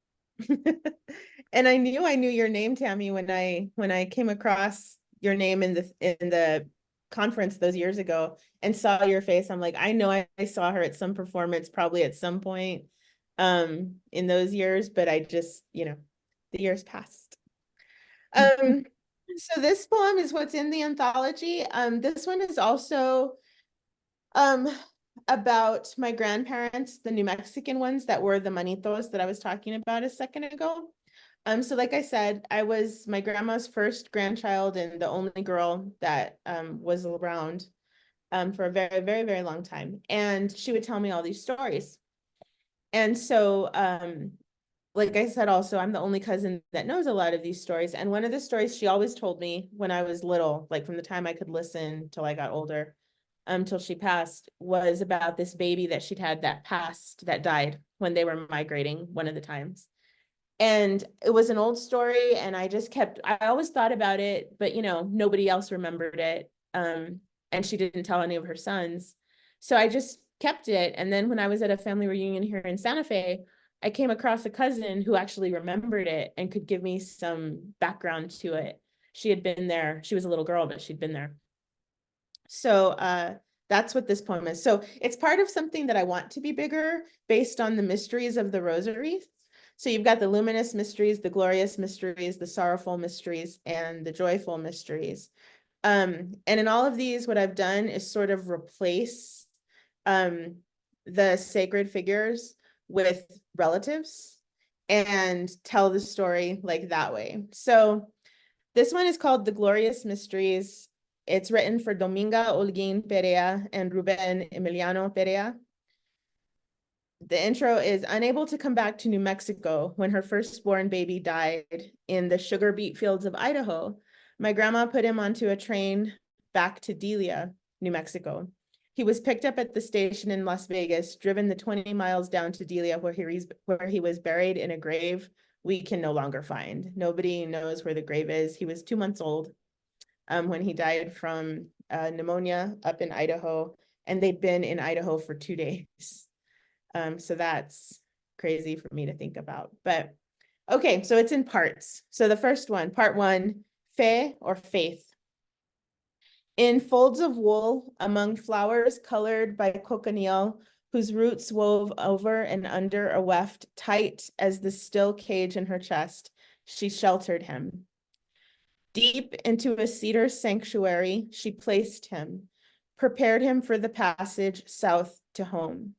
And I knew your name, Tammy, when I came across your name in the conference those years ago and saw your face. I'm like, I know I saw her at some performance, probably at some point in those years, but I just, you know, the years passed. So this poem is what's in the anthology. This one is also about my grandparents, the New Mexican ones that were the manitos that I was talking about a second ago. So like I said, I was my grandma's first grandchild and the only girl that was around for a very, very, very long time. And she would tell me all these stories. And so like I said, also, I'm the only cousin that knows a lot of these stories. And one of the stories she always told me when I was little, like from the time I could listen till I got older, till she passed, was about this baby that she'd had that died when they were migrating one of the times. And it was an old story, and I always thought about it, but you know, nobody else remembered it. And she didn't tell any of her sons. So I just kept it. And then when I was at a family reunion here in Santa Fe, I came across a cousin who actually remembered it and could give me some background to it. She had been there. She was a little girl, but she'd been there. So that's what this poem is. So it's part of something that I want to be bigger based on the mysteries of the rosary. So you've got the luminous mysteries, the glorious mysteries, the sorrowful mysteries, and the joyful mysteries. And in all of these, what I've done is sort of replace the sacred figures with relatives. and tell the story like that way. So this one is called The Glorious Mysteries. It's written for Dominga Olguin Perea and Ruben Emiliano Perea. The intro is unable to come back to New Mexico when her firstborn baby died in the sugar beet fields of Idaho. My grandma put him onto a train back to Delia, New Mexico. He was picked up at the station in Las Vegas, driven the 20 miles down to Delia, where he was buried in a grave we can no longer find. Nobody knows where the grave is. He was 2 months old when he died from pneumonia up in Idaho, and they'd been in Idaho for 2 days. So that's crazy for me to think about. But okay, so it's in parts. So the first one, part one, fe or faith. In folds of wool, among flowers colored by cochineal, whose roots wove over and under a weft tight as the still cage in her chest, she sheltered him. Deep into a cedar sanctuary, she placed him, prepared him for the passage south to home.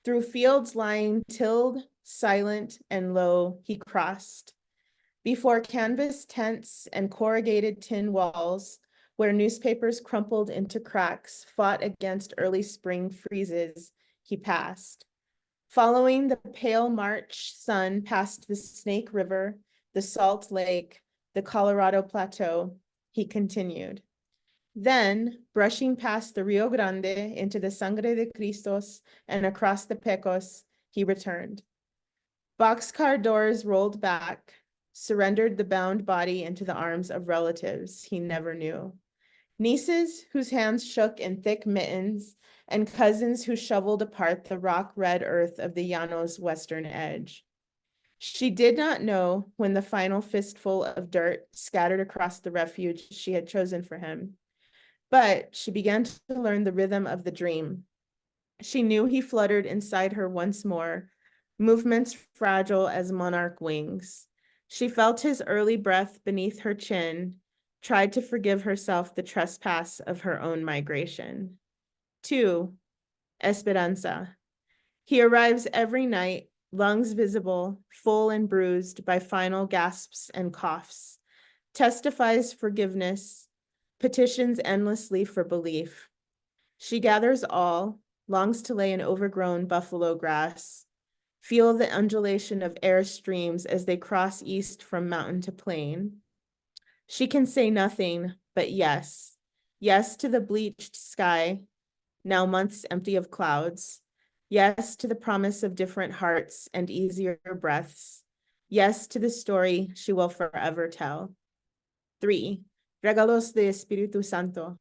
Through fields lying tilled, silent, and low, he crossed. Before canvas tents and corrugated tin walls, where newspapers crumpled into cracks, fought against early spring freezes, he passed. Following the pale March sun past the Snake River, the Salt Lake, the Colorado Plateau, he continued. Then, brushing past the Rio Grande into the Sangre de Cristos and across the Pecos, he returned. Boxcar doors rolled back, surrendered the bound body into the arms of relatives he never knew. Nieces whose hands shook in thick mittens, and cousins who shoveled apart the rock-red earth of the Llano's western edge. She did not know when the final fistful of dirt scattered across the refuge she had chosen for him. But she began to learn the rhythm of the dream. She knew he fluttered inside her once more, movements fragile as monarch wings. She felt his early breath beneath her chin, tried to forgive herself the trespass of her own migration. 2. Esperanza. He arrives every night, lungs visible, full and bruised by final gasps and coughs, testifies forgiveness, petitions endlessly for belief. She gathers all, longs to lay in overgrown buffalo grass, feel the undulation of air streams as they cross east from mountain to plain. She can say nothing but yes. Yes to the bleached sky, now months empty of clouds. Yes to the promise of different hearts and easier breaths. Yes to the story she will forever tell. 3. Regalos de Espíritu Santo.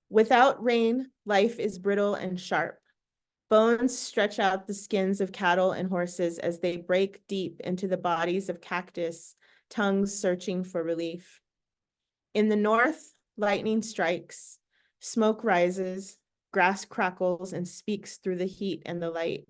Without rain, life is brittle and sharp. Bones stretch out the skins of cattle and horses as they break deep into the bodies of cactus, tongues searching for relief. In the north, lightning strikes, smoke rises, grass crackles and speaks through the heat and the light.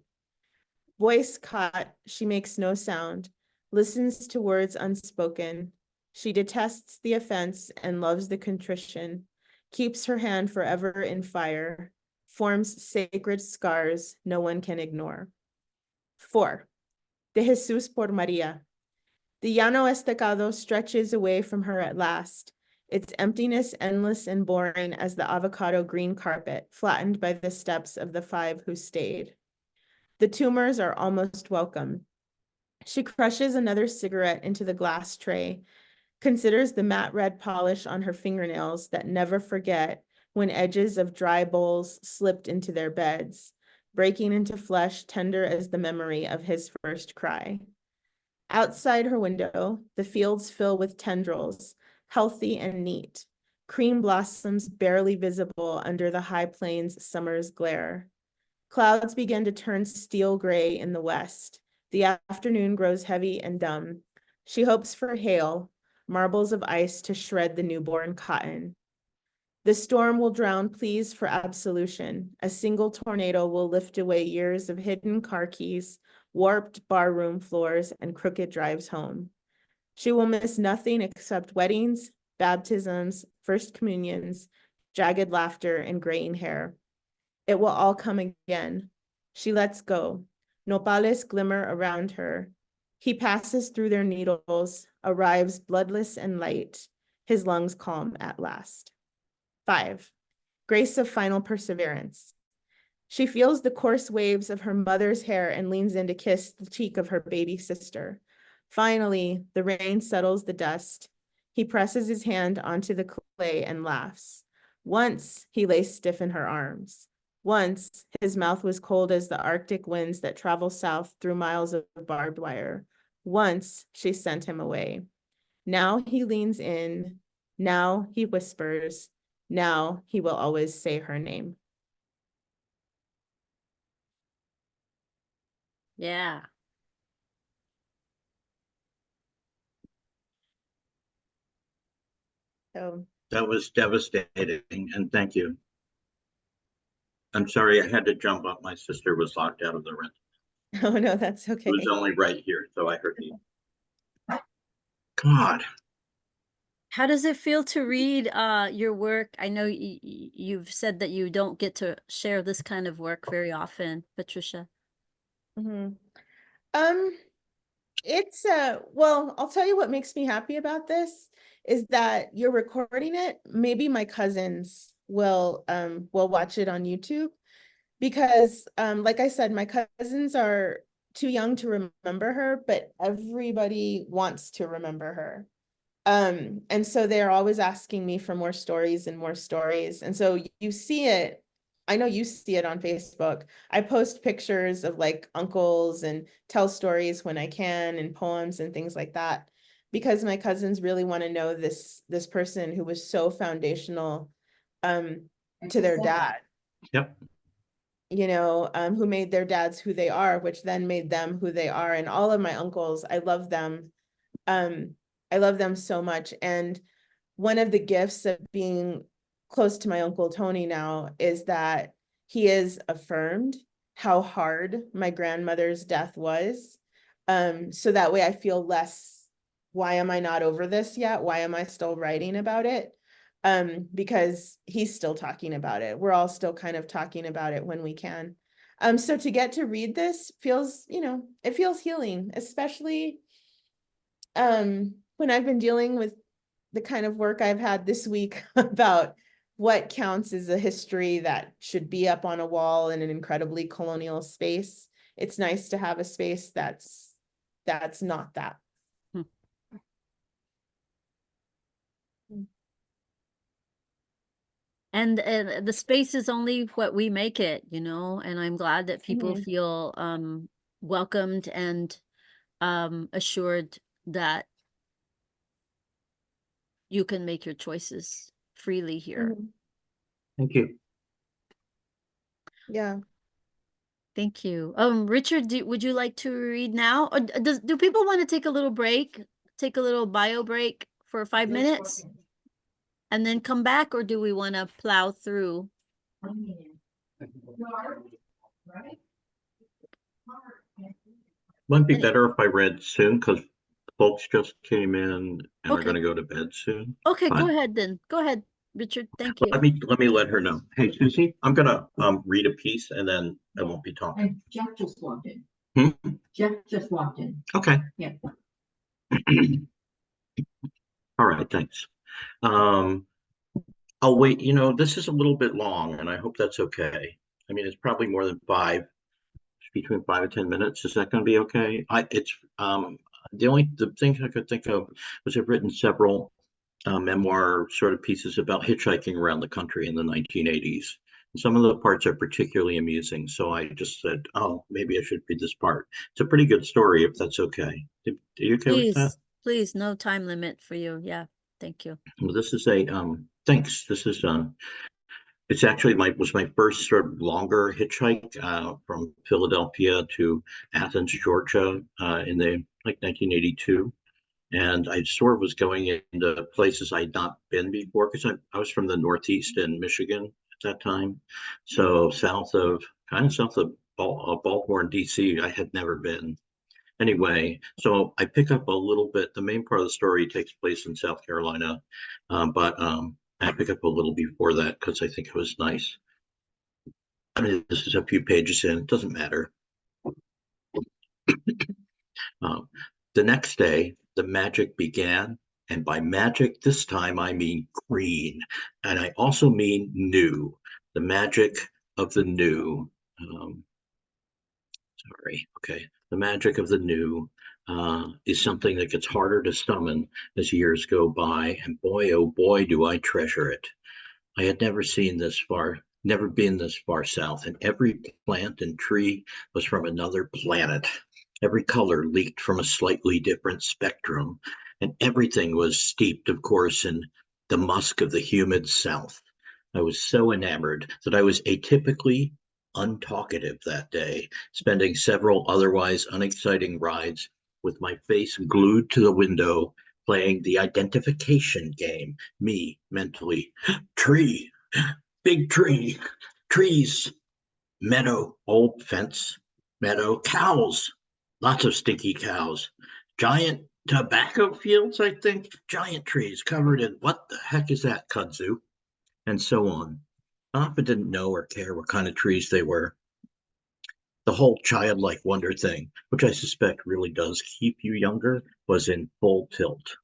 Voice caught, she makes no sound, listens to words unspoken. She detests the offense and loves the contrition, keeps her hand forever in fire, forms sacred scars no one can ignore. 4. De Jesus por María. The Llano Estacado stretches away from her at last, its emptiness endless and boring as the avocado green carpet flattened by the steps of the 5 who stayed. The tumors are almost welcome. She crushes another cigarette into the glass tray, considers the matte red polish on her fingernails that never forget when edges of dry bowls slipped into their beds, breaking into flesh tender as the memory of his first cry. Outside her window, the fields fill with tendrils, healthy and neat, cream blossoms barely visible under the high plains' summer's glare. Clouds begin to turn steel gray in the west. The afternoon grows heavy and dumb. She hopes for hail, marbles of ice to shred the newborn cotton. The storm will drown pleas for absolution. A single tornado will lift away years of hidden car keys, warped barroom floors, and crooked drives home. She will miss nothing except weddings, baptisms, first communions, jagged laughter, and graying hair. It will all come again. She lets go. Nopales glimmer around her. He passes through their needles, arrives bloodless and light, his lungs calm at last. 5. Grace of final perseverance. She feels the coarse waves of her mother's hair and leans in to kiss the cheek of her baby sister. Finally, the rain settles the dust. He presses his hand onto the clay and laughs. Once he lay stiff in her arms. Once his mouth was cold as the Arctic winds that travel south through miles of barbed wire. Once she sent him away. Now he leans in. Now he whispers. Now he will always say her name. Yeah. So, That was devastating, and thank you. I'm sorry I had to jump up. My sister was locked out of the room. oh no, that's It okay. was only right here, so I heard you. God, How does it feel to read your work? I know you've said that you don't get to share this kind of work very often, Patricia. Mhm. It's well, I'll tell you what makes me happy about this is that you're recording it. Maybe my cousins will watch it on YouTube because like I said, my cousins are too young to remember her, but everybody wants to remember her. And so they're always asking me for more stories and more stories. And so you see it, I know you see it on Facebook. I post pictures of like uncles and tell stories when I can and poems and things like that because my cousins really want to know this person who was so foundational to their dad. yep. You know, who made their dads who they are, which then made them who they are. And all of my uncles, I love them. I love them so much. And one of the gifts of being close to my Uncle Tony now is that he is affirmed how hard my grandmother's death was. So that way I feel less, why am I not over this yet? Why am I still writing about it? Because he's still talking about it. We're all still kind of talking about it when we can. So to get to read this feels, you know, it feels healing, especially when I've been dealing with the kind of work I've had this week about what counts as a history that should be up on a wall in an incredibly colonial space. It's nice to have a space that's not that. And the space is only what we make it, you know, and I'm glad that people feel welcomed and assured that you can make your choices freely here. Thank you. Yeah. Thank you. Richard, would you like to read now? Or do people want to take a little break? Take a little bio break for 5 minutes? And then come back, or do we want to plow through? Might be better if I read soon because folks just came in and are Okay. going to go to bed soon. Okay, go Fine. ahead then. Go ahead, Richard. Thank you. Let me let her know. Hey, Susie, I'm gonna read a piece and then I won't be talking. And Jeff just walked in. Hmm? Jeff just walked in. Okay. Yeah. All right, thanks. I'll wait. You know, this is a little bit long, and I hope that's okay. I mean, it's probably more than between 5 and 10 minutes. Is that going to be okay? It's the thing I could think of was I've written several memoir sort of pieces about hitchhiking around the country in the 1980s. And some of the parts are particularly amusing, so I just said, "Oh, maybe I should read this part." It's a pretty good story, if that's okay. Are you okay with that? Please, no time limit for you. Yeah, thank you. Well, this is a thanks. This is it's actually was my first sort of longer hitchhike from Philadelphia to Athens, Georgia, in the like 1982. And I sort of was going into places I'd not been before because I was from the Northeast in Michigan at that time. So kind of south of Baltimore and DC, I had never been. Anyway, so I pick up a little bit. The main part of the story takes place in South Carolina, but I pick up a little before that because I think it was nice. I mean, this is a few pages in, it doesn't matter. The next day, the magic began. And by magic, this time I mean green. And I also mean new. The magic of the new. Okay. The magic of the new is something that gets harder to summon as years go by. And boy, oh boy, do I treasure it. I had never been this far south, and every plant and tree was from another planet. Every color leaked from a slightly different spectrum, and everything was steeped, of course, in the musk of the humid south. I was so enamored that I was atypically untalkative that day, spending several otherwise unexciting rides with my face glued to the window, playing the identification game, me mentally. Tree, big tree, trees, meadow, old fence, meadow, cows, lots of stinky cows, giant tobacco fields, I think, giant trees covered in what the heck is that, kudzu? And so on. I often didn't know or care what kind of trees they were. The whole childlike wonder thing, which I suspect really does keep you younger, was in full tilt.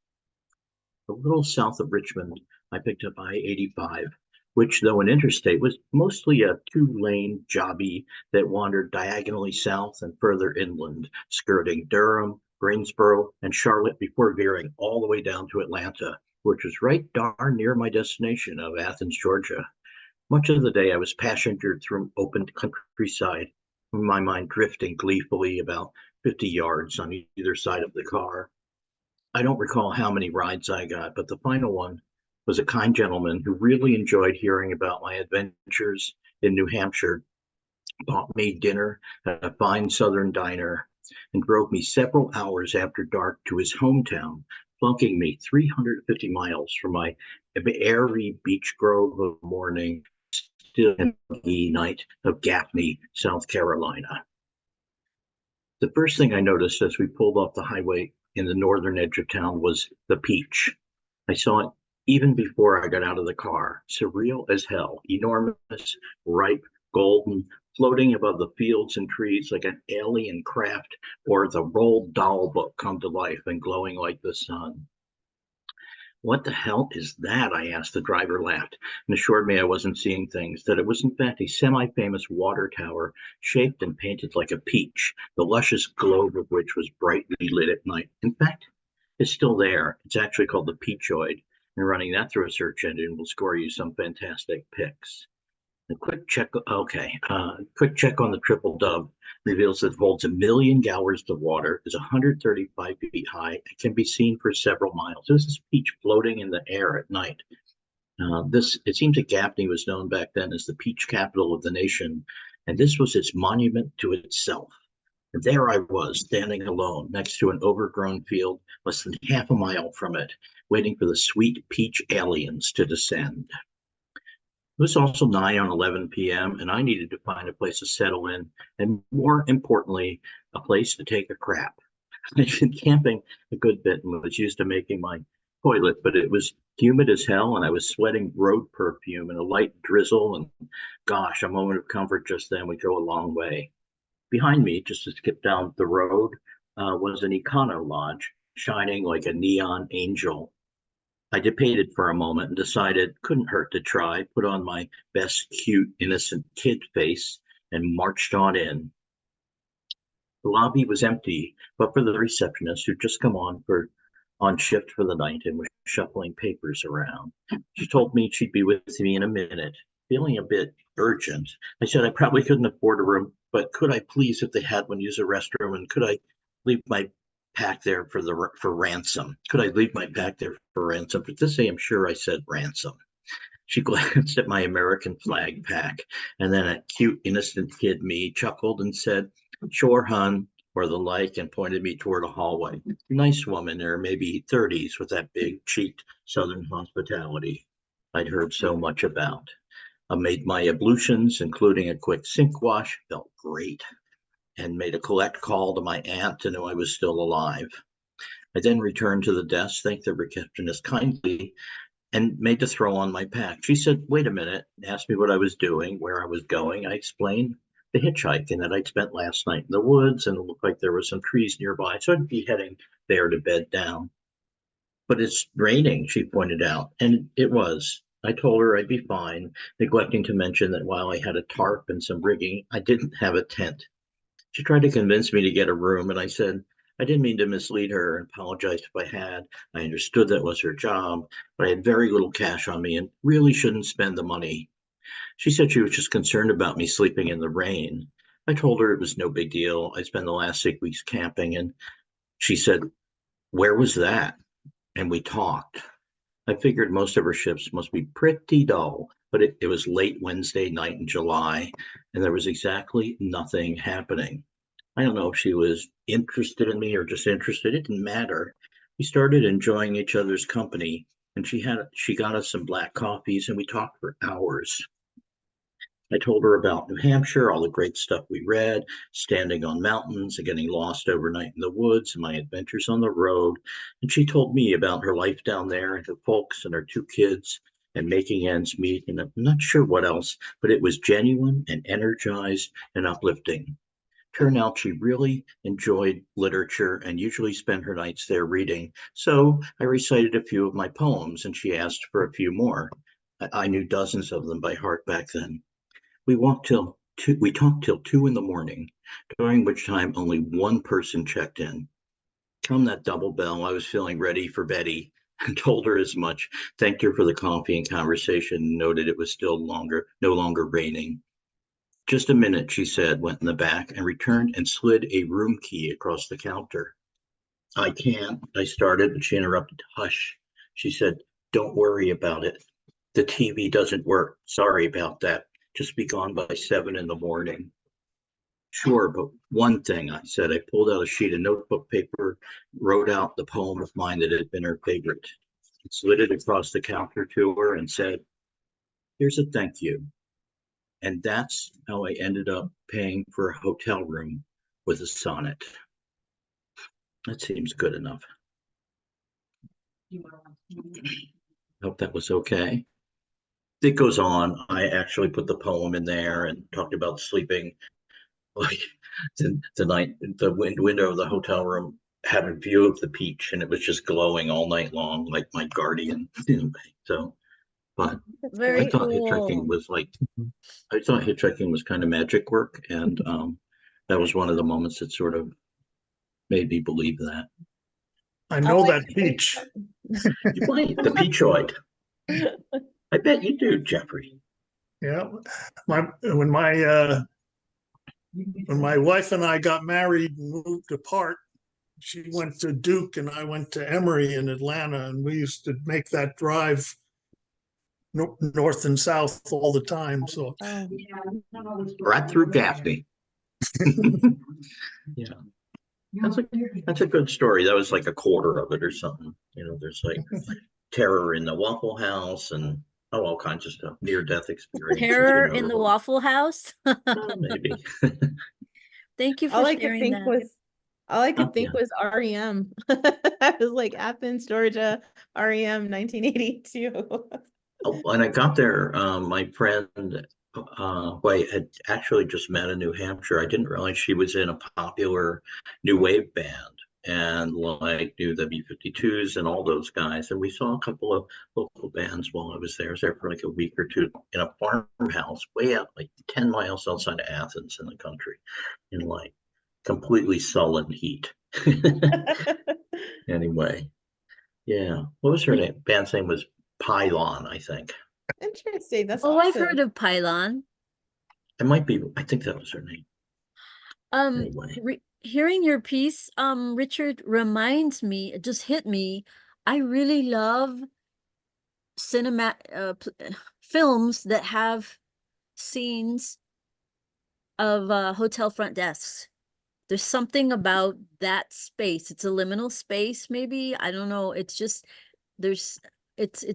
A little south of Richmond, I picked up I-85, which, though an interstate, was mostly a two-lane jobby that wandered diagonally south and further inland, skirting Durham, Greensboro, and Charlotte before veering all the way down to Atlanta, which was right darn near my destination of Athens, Georgia. Much of the day I was passengered through open countryside, my mind drifting gleefully about 50 yards on either side of the car. I don't recall how many rides I got, but the final one was a kind gentleman who really enjoyed hearing about my adventures in New Hampshire, bought me dinner at a fine southern diner, and drove me several hours after dark to his hometown, flunking me 350 miles from my airy beach grove of morning, still night of Gaffney, South Carolina. The first thing I noticed as we pulled off the highway in the northern edge of town was the peach. I saw it even before I got out of the car, surreal as hell, enormous, ripe, golden, floating above the fields and trees like an alien craft or the Roald Dahl book come to life and glowing like the sun. What the hell is that? I asked. The driver laughed and assured me I wasn't seeing things, that it was in fact a semi-famous water tower shaped and painted like a peach, the luscious globe of which was brightly lit at night. In fact, it's still there. It's actually called the Peachoid, and running that through a search engine will score you some fantastic pics. A quick check on the triple dove reveals that it holds 1 million gallons of water, is 135 feet high, and can be seen for several miles. This is peach floating in the air at night. It seems that Gaffney was known back then as the peach capital of the nation, and this was its monument to itself. And there I was, standing alone next to an overgrown field, less than half a mile from it, waiting for the sweet peach aliens to descend. It was also nigh on 11 p.m., and I needed to find a place to settle in, and more importantly, a place to take a crap. I'd been camping a good bit and was used to making my toilet, but it was humid as hell, and I was sweating road perfume and a light drizzle, and gosh, a moment of comfort just then would go a long way. Behind me, just to skip down the road, was an Econo Lodge, shining like a neon angel. I debated for a moment and decided couldn't hurt to try, put on my best cute, innocent kid face, and marched on in. The lobby was empty, but for the receptionist who'd just come on shift for the night and was shuffling papers around. She told me she'd be with me in a minute, feeling a bit urgent. I said I probably couldn't afford a room, but could I please, if they had one, use a restroom, and could I leave my pack there for ransom? Could I leave my pack there for ransom? But this I'm sure I said ransom. She glanced at my American flag pack, and then a cute, innocent kid me chuckled and said, "Sure, hun," or the like, and pointed me toward a hallway. Nice woman, in her maybe 30s, with that big-cheeked Southern hospitality I'd heard so much about. I made my ablutions, including a quick sink wash, felt great, and made a collect call to my aunt to know I was still alive. I then returned to the desk, thanked the receptionist kindly, and made to throw on my pack. She said, "Wait a minute," asked me what I was doing, where I was going. I explained the hitchhiking that I'd spent last night in the woods, and it looked like there were some trees nearby. So I'd be heading there to bed down. But it's raining, she pointed out, and it was. I told her I'd be fine, neglecting to mention that while I had a tarp and some rigging, I didn't have a tent. She tried to convince me to get a room, and I said I didn't mean to mislead her and apologized if I had. I understood that was her job, but I had very little cash on me and really shouldn't spend the money. She said she was just concerned about me sleeping in the rain. I told her it was no big deal. I spent the last 6 weeks camping, and she said, "Where was that?" And we talked. I figured most of her ships must be pretty dull, but it was late Wednesday night in July, and there was exactly nothing happening. I don't know if she was interested in me or just interested. It didn't matter. We started enjoying each other's company, and she got us some black coffees, and we talked for hours. I told her about New Hampshire, all the great stuff we read, standing on mountains and getting lost overnight in the woods, and my adventures on the road. And she told me about her life down there and her folks and her 2 kids and making ends meet. And I'm not sure what else, but it was genuine and energized and uplifting. Turned out she really enjoyed literature and usually spent her nights there reading. So I recited a few of my poems, and she asked for a few more. I knew dozens of them by heart back then. We talked till 2 in the morning, during which time only one person checked in. Come that double bell, I was feeling ready for Betty and told her as much, thanked her for the coffee and conversation, noted it was still no longer raining. Just a minute, she said, went in the back and returned and slid a room key across the counter. I can't, I started, but she interrupted. Hush, she said, don't worry about it. The TV doesn't work. Sorry about that. Just be gone by 7 in the morning. Sure, but one thing, I said. I pulled out a sheet of notebook paper, wrote out the poem of mine that had been her favorite, slid it across the counter to her and said, here's a thank you. And that's how I ended up paying for a hotel room with a sonnet. That seems good enough. Hope that was okay. It goes on. I actually put the poem in there and talked about sleeping like the night, the window of the hotel room had a view of the beach, and it was just glowing all night long, like my guardian. So, but Very I thought cool. hitchhiking was kind of magic work, and that was one of the moments that sort of made me believe that. I know that beach. You might, the Peachoid. I bet you do, Jeffrey. Yeah, when my wife and I got married and moved apart, she went to Duke and I went to Emory in Atlanta, and we used to make that drive north and south all the time. So Right through Gaffney. Yeah. That's a good story. That was like a quarter of it or something. There's like terror in the Waffle House and all kinds of stuff. Near-death experiences. Terror in the Waffle House. Maybe. Thank you for All I could sharing think that. was REM. I was like Athens, Georgia, REM 1982. When I got there, my friend, who I had actually just met in New Hampshire, I didn't realize she was in a popular new wave band and like knew the B-52s and all those guys. And we saw a couple of local bands while I was there. I was there for like a week or two in a farmhouse way out, like 10 miles outside of Athens in the country, in like completely sullen heat. Anyway, yeah. What was her name? Band's name was Pylon, I think. Interesting. That's Oh, I've awesome. heard of Pylon. It might be, I think that was her name. Anyway. Hearing your piece, Richard, reminds me, it just hit me. I really love films that have scenes of hotel front desks. There's something about that space. It's a liminal space, maybe. I don't know. It's just it's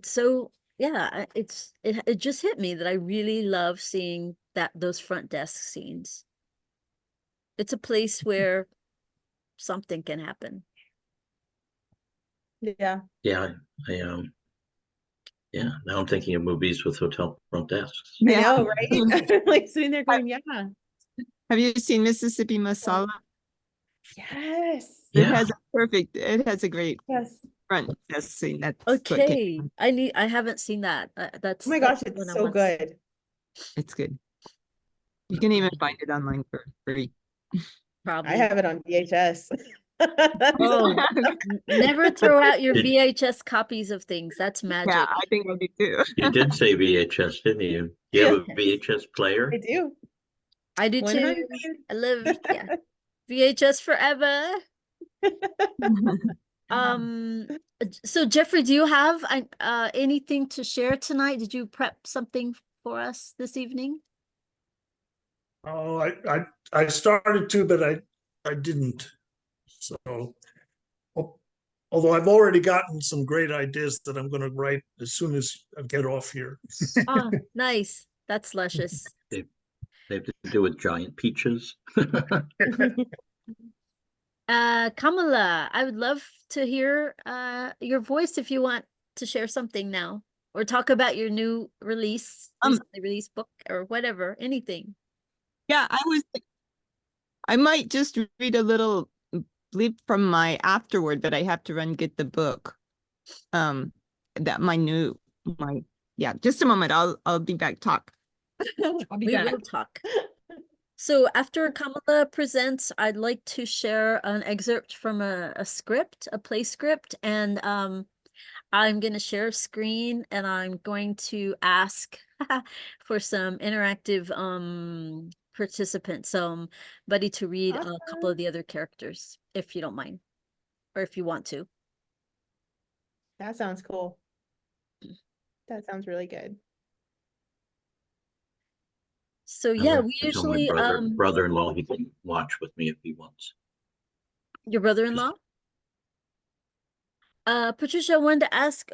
so, yeah, it just hit me that I really love seeing those front desk scenes. It's a place where something can happen. Yeah. Yeah, yeah. Now I'm thinking of movies with hotel front desks. I know, right? Like sitting there going, yeah. Have you seen Mississippi Masala? Yes. It Yeah. has it has a great Yes. front desk scene. That's what came Okay, out. I haven't seen that. Oh That's my gosh, the one it's I so want. good. It's good. You can even find it online for free. I Probably. have it on VHS. Oh, never throw out your Did- VHS copies of things. That's Yeah, magic. I think I do too. You did say VHS, didn't you? Do you have a VHS player? I do. I do too. 100. I live, yeah. VHS forever. So Jeffrey, do you have anything to share tonight? Did you prep something for us this evening? Oh, I started to, but I didn't. So, although I've already gotten some great ideas that I'm going to write as soon as I get off here. Oh, nice. That's luscious. They have to do with giant peaches. Kamala, I would love to hear your voice if you want to share something now or talk about your new release, recently released book or whatever, anything. Yeah, I might just read a little bleep from my afterword, but I have to run get the book. Yeah, just a moment. I'll be back. Talk. I'll be We back. will talk. So after Kamala presents, I'd like to share an excerpt from a script, a play script, and I'm going to share a screen and I'm going to ask for some interactive participants, somebody to read a couple of the other characters, if you don't mind, or if you want to. That sounds cool. That sounds really good. So I yeah, like we to tell my usually brother-in-law he can watch with me if he wants. your brother-in-law? Patricia, I wanted to ask,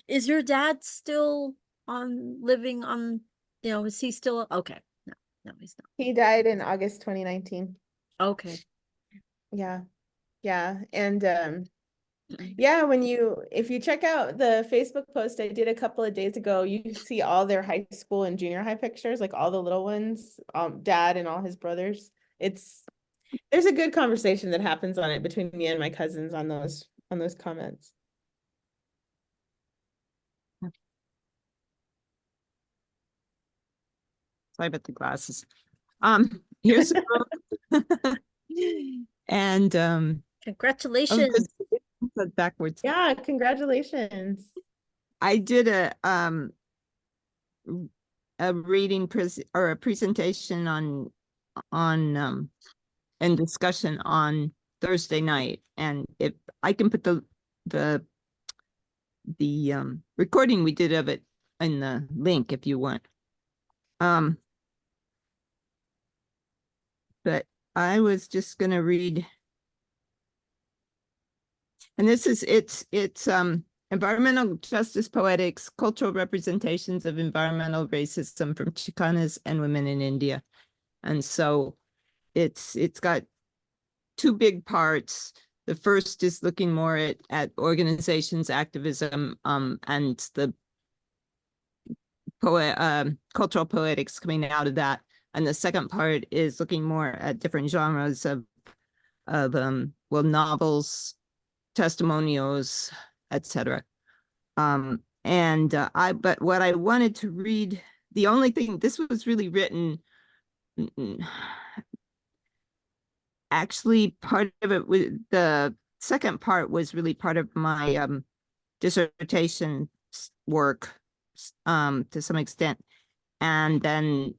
is your dad still living on, is he still okay? No, he's not. He died in August 2019. Okay. Yeah. Yeah. And yeah, if you check out the Facebook post I did a couple of days ago, you see all their high school and junior high pictures, like all the little ones, dad and all his brothers. There's a good conversation that happens on it between me and my cousins on those comments. Sorry about the glasses. Here's the book. And Congratulations. backwards. Yeah, congratulations. I did a reading or a presentation on and discussion on Thursday night, and if I can put the recording we did of it in the link if you want. But I was just gonna read, and this is it's environmental justice poetics, cultural representations of environmental racism from Chicanas and women in India. And so it's got two big parts. The first is looking more at organizations, activism, and the cultural poetics coming out of that. And the second part is looking more at different genres of novels, testimonials, etc. But what I wanted to read, the only thing, this was really written, actually part of it was, the second part was really part of my dissertation work to some extent. And then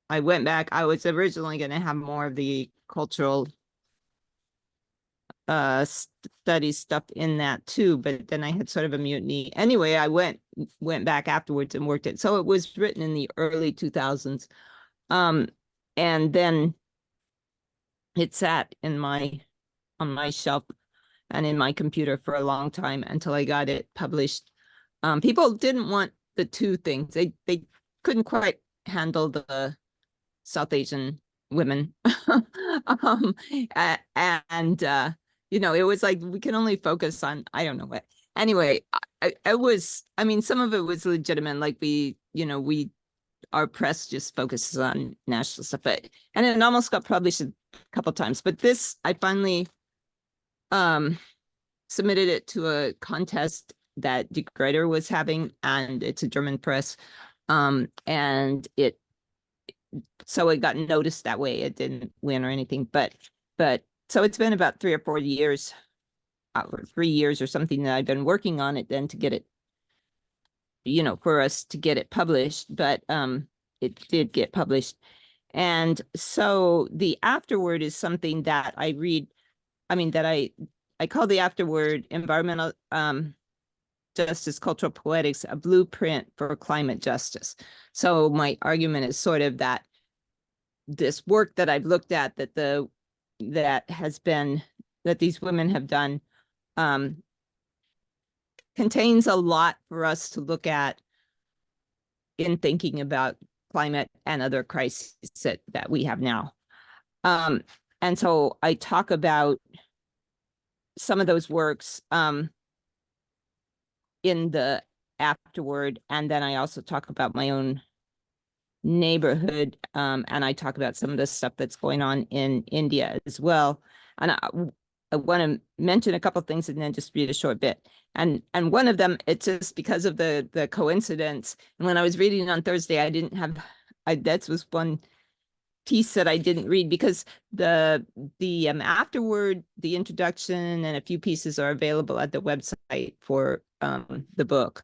I went back, I was originally going to have more of the cultural studies stuff in that too, but then I had sort of a mutiny. Anyway, I went back afterwards and worked it. So it was written in the early 2000s. And then it sat on my shelf and in my computer for a long time until I got it published. People didn't want the two things. They couldn't quite handle the South Asian women. It was like, we can only focus on, I don't know what. Anyway, I mean, some of it was legitimate. Like we our press just focuses on national stuff, and it almost got published a couple times. But this, I finally submitted it to a contest that Die Gruyter was having, and it's a German press, and so it got noticed that way. It didn't win or anything, but so it's been about 3 or 4 years, or 3 years or something, that I've been working on it then to get it, for us to get it published. But it did get published. And so the afterword is something that I read, that I call the afterword environmental justice, cultural poetics, a blueprint for climate justice. So my argument is sort of that this work that I've looked at, that these women have done, contains a lot for us to look at in thinking about climate and other crises that we have now. And so I talk about some of those works in the afterward, and then I also talk about my own neighborhood, and I talk about some of the stuff that's going on in India as well. And I want to mention a couple of things and then just read a short bit. And one of them, it's just because of the coincidence. And when I was reading on Thursday, that was one piece that I didn't read, because the afterward, the introduction and a few pieces are available at the website for the book.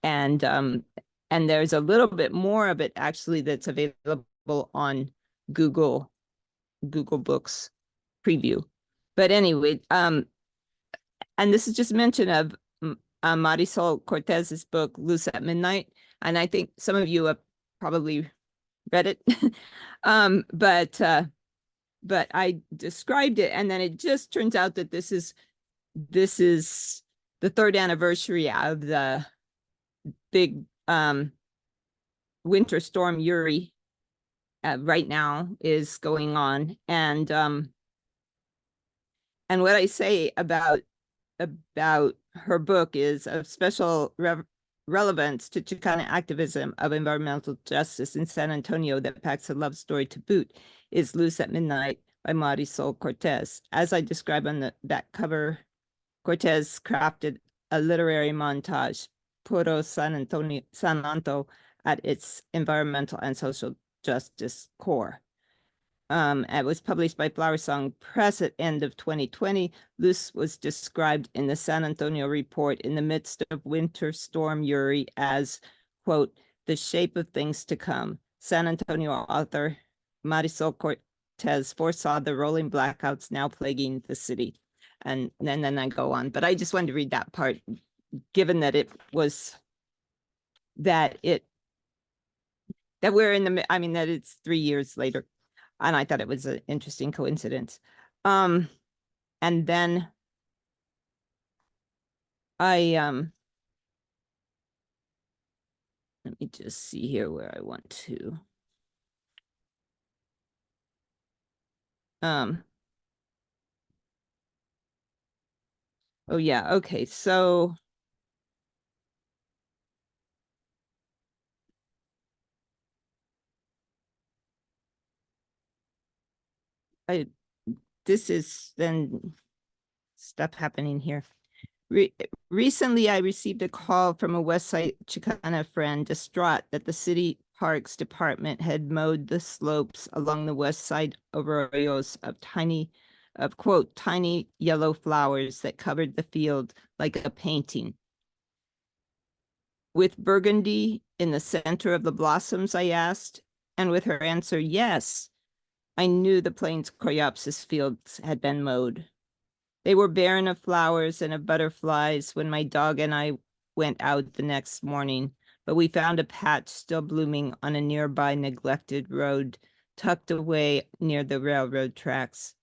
And there's a little bit more of it actually that's available on Google Books preview. But anyway, and this is just mention of Marisol Cortez's book, Luz at Midnight. And I think some of you have probably read it. But I described it, and then it just turns out that this is the 3rd anniversary of the big winter storm Uri. Right now is going on, and what I say about her book is of special relevance to Chicana activism of environmental justice in San Antonio that packs a love story to boot is Luz at Midnight by Marisol Cortez. As I describe on that cover, Cortez crafted a literary montage, Puro San Antonio at its environmental and social justice core. It was published by Flower Song Press at end of 2020. Luz was described in the San Antonio report in the midst of Winter Storm Uri as, quote, the shape of things to come. San Antonio author Marisol Cortez foresaw the rolling blackouts now plaguing the city. And then I go on. But I just wanted to read that part, given that that we're in that it's 3 years later. And I thought it was an interesting coincidence. And then let me just see here where I want to. Oh yeah, okay, so this is then stuff happening here. Recently, I received a call from a West Side Chicana friend distraught that the city parks department had mowed the slopes along the west side arroyos of quote, tiny yellow flowers that covered the field like a painting. With burgundy in the center of the blossoms, I asked, and with her answer, yes, I knew the Plains Coreopsis fields had been mowed. They were barren of flowers and of butterflies when my dog and I went out the next morning, but we found a patch still blooming on a nearby neglected road, tucked away near the railroad tracks.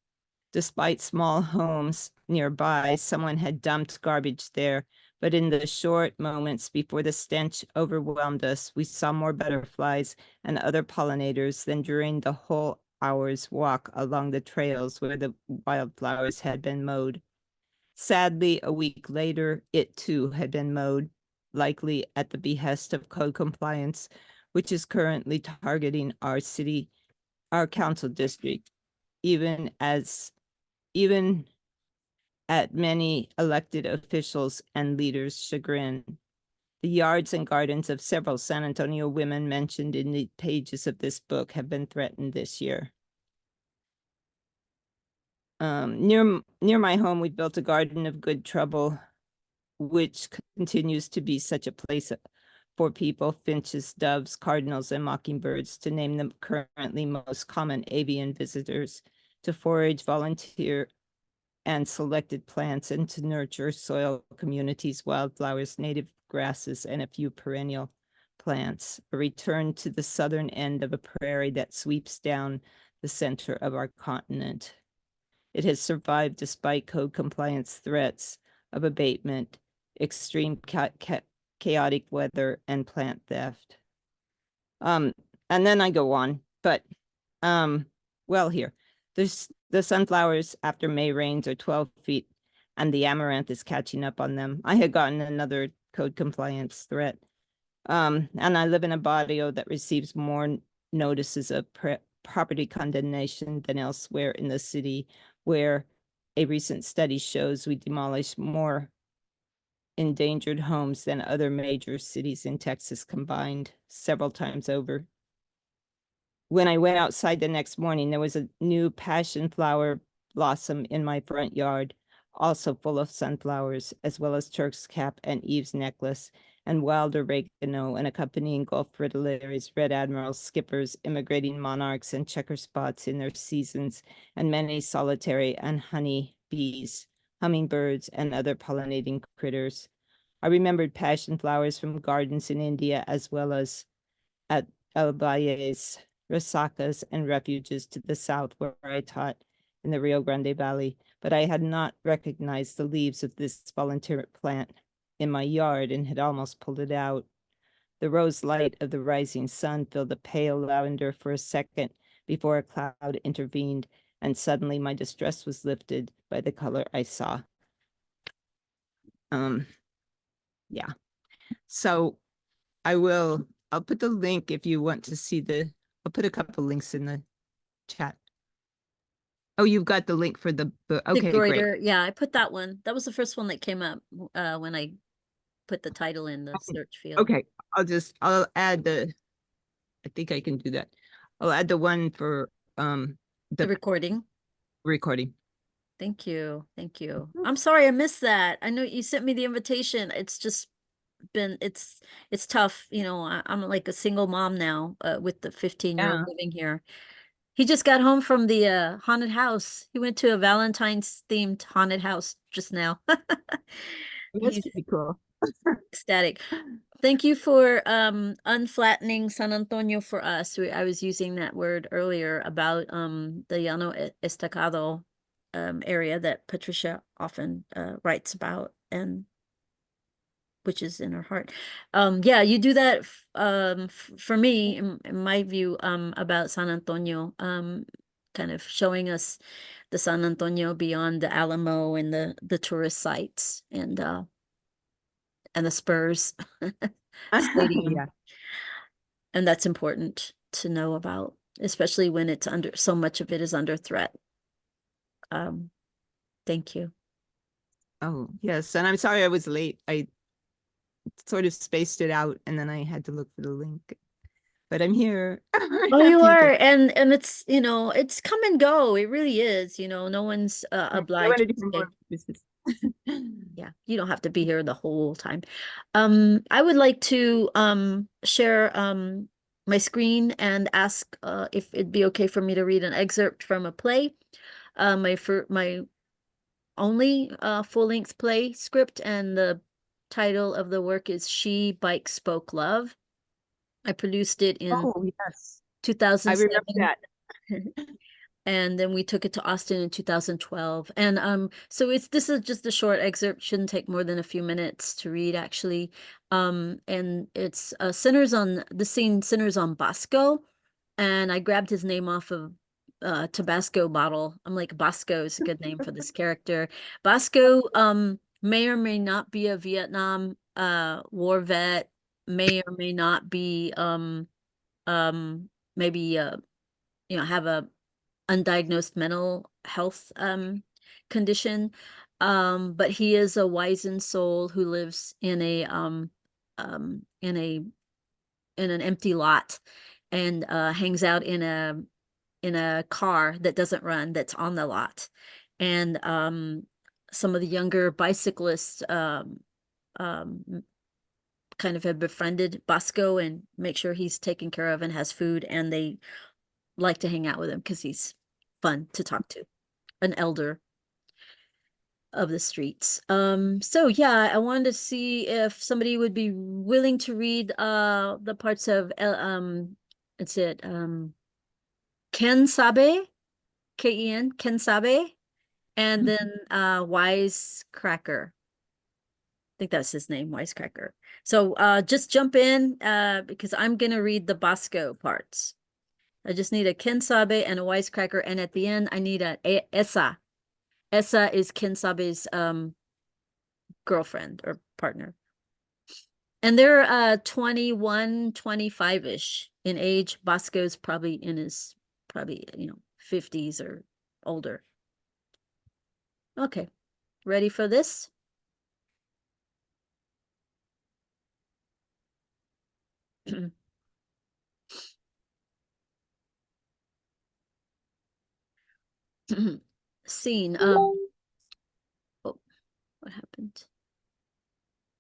Despite small homes nearby, someone had dumped garbage there, but in the short moments before the stench overwhelmed us, we saw more butterflies and other pollinators than during the whole hour's walk along the trails where the wildflowers had been mowed. Sadly, a week later, it too had been mowed, likely at the behest of code compliance, which is currently targeting our council district, even at many elected officials and leaders' chagrin. The yards and gardens of several San Antonio women mentioned in the pages of this book have been threatened this year. Near my home, we built a garden of good trouble, which continues to be such a place for people, finches, doves, cardinals, and mockingbirds, to name the currently most common avian visitors, to forage, volunteer, and selected plants, and to nurture soil communities, wildflowers, native grasses, and a few perennial plants. A return to the southern end of a prairie that sweeps down the center of our continent. It has survived despite code compliance threats of abatement, extreme chaotic weather, and plant theft. And then I go on, but well, here, there's the sunflowers after May rains are 12 feet, and the amaranth is catching up on them. I had gotten another code compliance threat. And I live in a barrio that receives more notices of property condemnation than elsewhere in the city, where a recent study shows we demolish more endangered homes than other major cities in Texas combined, several times over. When I went outside the next morning, there was a new passion flower blossom in my front yard, also full of sunflowers, as well as Turk's cap and Eve's necklace, and wild oregano and accompanying Gulf fritillaries, red admirals, skippers, immigrating monarchs, and checker spots in their seasons, and many solitary and honey bees, hummingbirds, and other pollinating critters. I remembered passion flowers from gardens in India, as well as at El Valles, resacas, and refuges to the south where I taught in the Rio Grande Valley, but I had not recognized the leaves of this volunteer plant in my yard and had almost pulled it out. The rose light of the rising sun filled the pale lavender for a second before a cloud intervened, and suddenly my distress was lifted by the color I saw. Yeah. So I'll put the link if you want to see I'll put a couple links in the chat. Oh, you've got the link for the book. The Okay, great. Goiter, yeah, I put that one. That was the first one that came up when I put the title in the search field. Okay, I'll add I think I can do that. I'll add the one for The recording. recording. Thank you. Thank you. I'm sorry I missed that. I know you sent me the invitation. It's just been it's tough. You know, I'm like a single mom now with the 15-year-old living here. He just got home from the haunted house. He went to a Valentine's themed haunted house just now. That's pretty cool. Ecstatic. Thank you for unflattening San Antonio for us. I was using that word earlier about the Llano Estacado area that Patricia often writes about, and which is in her heart. Yeah, you do that for me, in my view, about San Antonio, kind of showing us the San Antonio beyond the Alamo and the tourist sites and the Spurs stadium. Yeah. And that's important to know about, especially when it's so much of it is under threat. Thank you. Oh, yes. And I'm sorry I was late. I sort of spaced it out and then I had to look for the link. But I'm here. Oh, you are. And it's, you know, it's come and go. It really is. You know, no one's obliged to stay. Yeah, you don't have to be here the whole time. I would like to share my screen and ask if it'd be okay for me to read an excerpt from a play. My only full-length play script, and the title of the work is She Bike Spoke Love. I produced it in 2007. I remember that. And then we took it to Austin in 2012. And so this is just a short excerpt, shouldn't take more than a few minutes to read, actually. And it's the scene centers on Bosco, and I grabbed his name off of Tabasco bottle. I'm like, Bosco is a good name for this character. Bosco may or may not be a Vietnam war vet, may or may not be maybe have a undiagnosed mental health condition. But he is a wizened soul who lives in an empty lot, and hangs out in a car that doesn't run, that's on the lot. And some of the younger bicyclists kind of have befriended Bosco and make sure he's taken care of and has food, and they like to hang out with him because he's fun to talk to, an elder of the streets. So yeah, I wanted to see if somebody would be willing to read the parts of it's it Ken Sabe, Ken, Ken Sabe, and then Wisecracker. I think that's his name, Wisecracker. So just jump in because I'm gonna read the Bosco parts. I just need a Ken Sabe and a Wisecracker, and at the end I need a Essa. Essa is Ken Sabe's girlfriend or partner. And they're 21, 25-ish in age. Bosco's probably in his 50s or older. Okay, ready for this? Scene. Oh, what happened?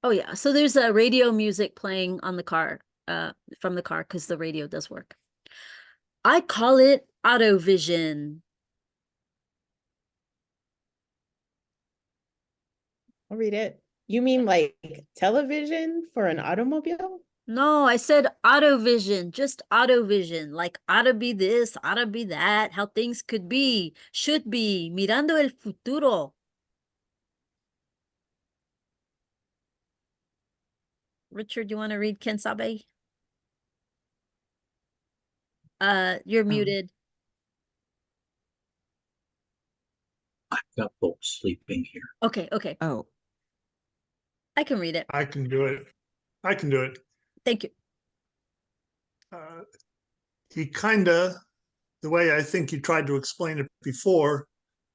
Oh yeah, so there's a radio music playing on the car, from the car, because the radio does work. I call it AutoVision. I'll read it. You mean like television for an automobile? No, I said AutoVision, just AutoVision, like ought to be this, ought to be that, how things could be, should be, mirando el futuro. Richard, you want to read Ken Sabe? You're muted. I've got folks sleeping here. Okay. Oh, I can read it. I can do it. I can do it. Thank you. He kinda, the way I think you tried to explain it before,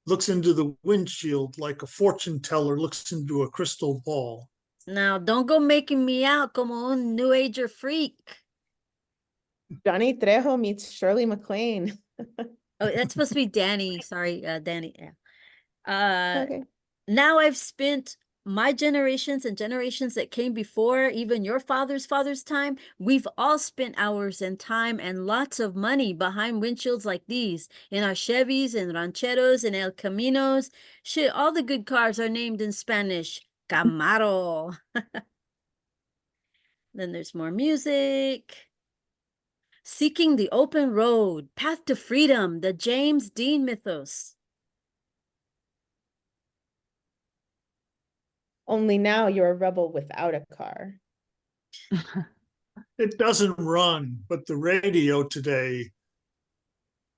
looks into the windshield like a fortune teller looks into a crystal ball. Now, don't go making me out como un New Ager freak. Johnny Trejo meets Shirley MacLaine. Oh, that's supposed to be Danny. Sorry, Danny. Yeah. Okay. Now I've spent my generations and generations that came before, even your father's time. We've all spent hours and time and lots of money behind windshields like these, in our Chevys and Rancheros and El Caminos. Shit, all the good cars are named in Spanish. Camaro. Then there's more music. Seeking the Open Road, Path to Freedom, the James Dean mythos. Only now you're a rebel without a car. It doesn't run, but the radio today.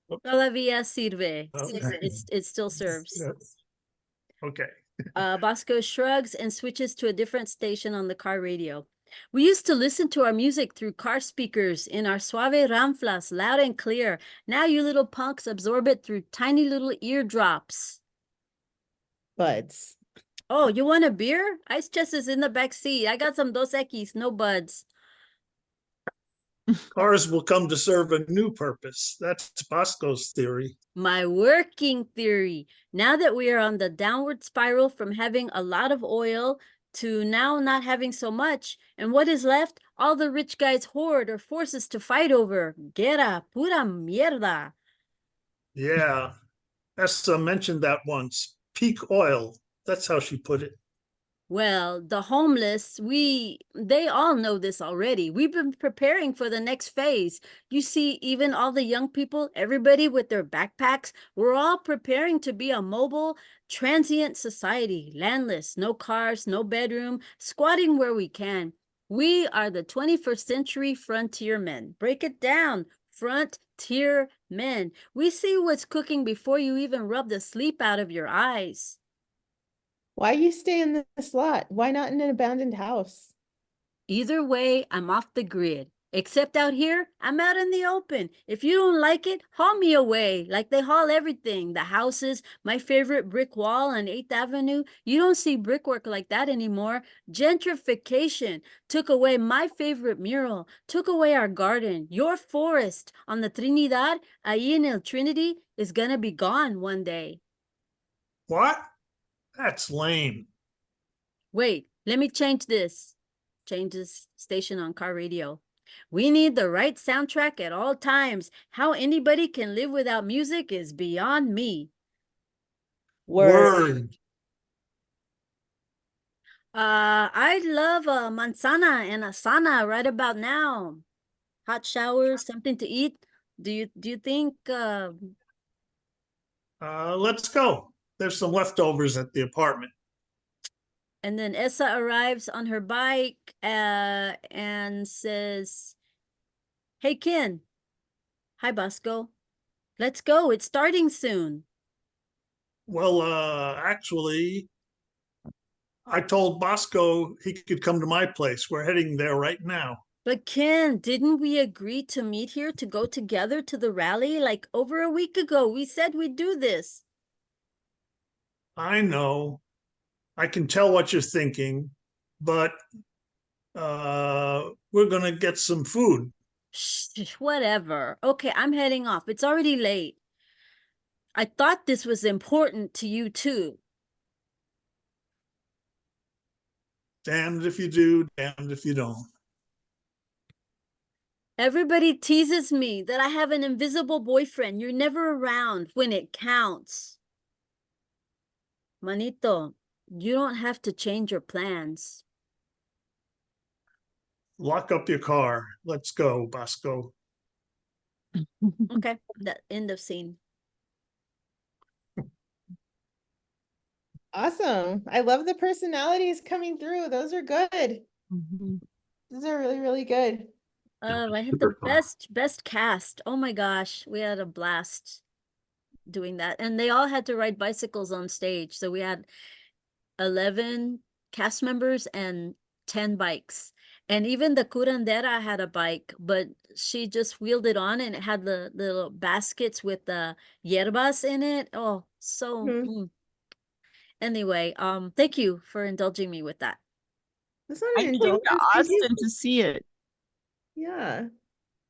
Todavía sirve. Okay. It still serves. Okay. Bosco shrugs and switches to a different station on the car radio. We used to listen to our music through car speakers in our suave ramflas, loud and clear. Now you little punks absorb it through tiny little eardrops. Buds. Oh, you want a beer? Ice chest is in the back seat. I got some Dos Equis, no buds. Cars will come to serve a new purpose. That's Bosco's theory. My working theory. Now that we are on the downward spiral from having a lot of oil to now not having so much, and what is left? All the rich guys hoard or force us to fight over. Guerra, pura mierda. Yeah. Essa mentioned that once. Peak oil. That's how she put it. Well, the homeless, they all know this already. We've been preparing for the next phase. You see, even all the young people, everybody with their backpacks, we're all preparing to be a mobile, transient society, landless, no cars, no bedroom, squatting where we can. We are the 21st century frontier men. Break it down. Frontier men. We see what's cooking before you even rub the sleep out of your eyes. Why you stay in this lot? Why not in an abandoned house? Either way, I'm off the grid. Except out here, I'm out in the open. If you don't like it, haul me away. Like they haul everything. The houses, my favorite brick wall on 8th Avenue. You don't see brickwork like that anymore. Gentrification took away my favorite mural, took away our garden. Your forest on the Trinidad, ahí in El Trinity, is gonna be gone one day. What? That's lame. Wait, let me change this. Change this station on car radio. We need the right soundtrack at all times. How anybody can live without music is beyond me. Word. I love a manzana and a sauna right about now. Hot showers, something to eat. Do you think Let's go. There's some leftovers at the apartment. and then Essa arrives on her bike and says, "Hey Ken. Hi Bosco. Let's go. It's starting soon." Well, actually, I told Bosco he could come to my place. We're heading there right now. But Ken, didn't we agree to meet here to go together to the rally like over a week ago? We said we'd do this. I know. I can tell what you're thinking, but we're gonna get some food. Shh, whatever. Okay, I'm heading off. It's already late. I thought this was important to you too. Damned if you do, damned if you don't. Everybody teases me that I have an invisible boyfriend. You're never around when it counts. Manito, you don't have to change your plans. Lock up your car. Let's go, Bosco. Okay, that end of scene. Awesome. I love the personalities coming through. Those are good. Mhm. Those are really, really good. I had super the fun. best cast. Oh my gosh, we had a blast doing that. And they all had to ride bicycles on stage. So we had 11 cast members and 10 bikes. And even the curandera had a bike, but she just wheeled it on and it had the little baskets with the hierbas in it. Oh, so Mhm. Anyway, thank you for indulging me with that. That's not I an came to indulgence. Thank you. Austin to see it. Yeah.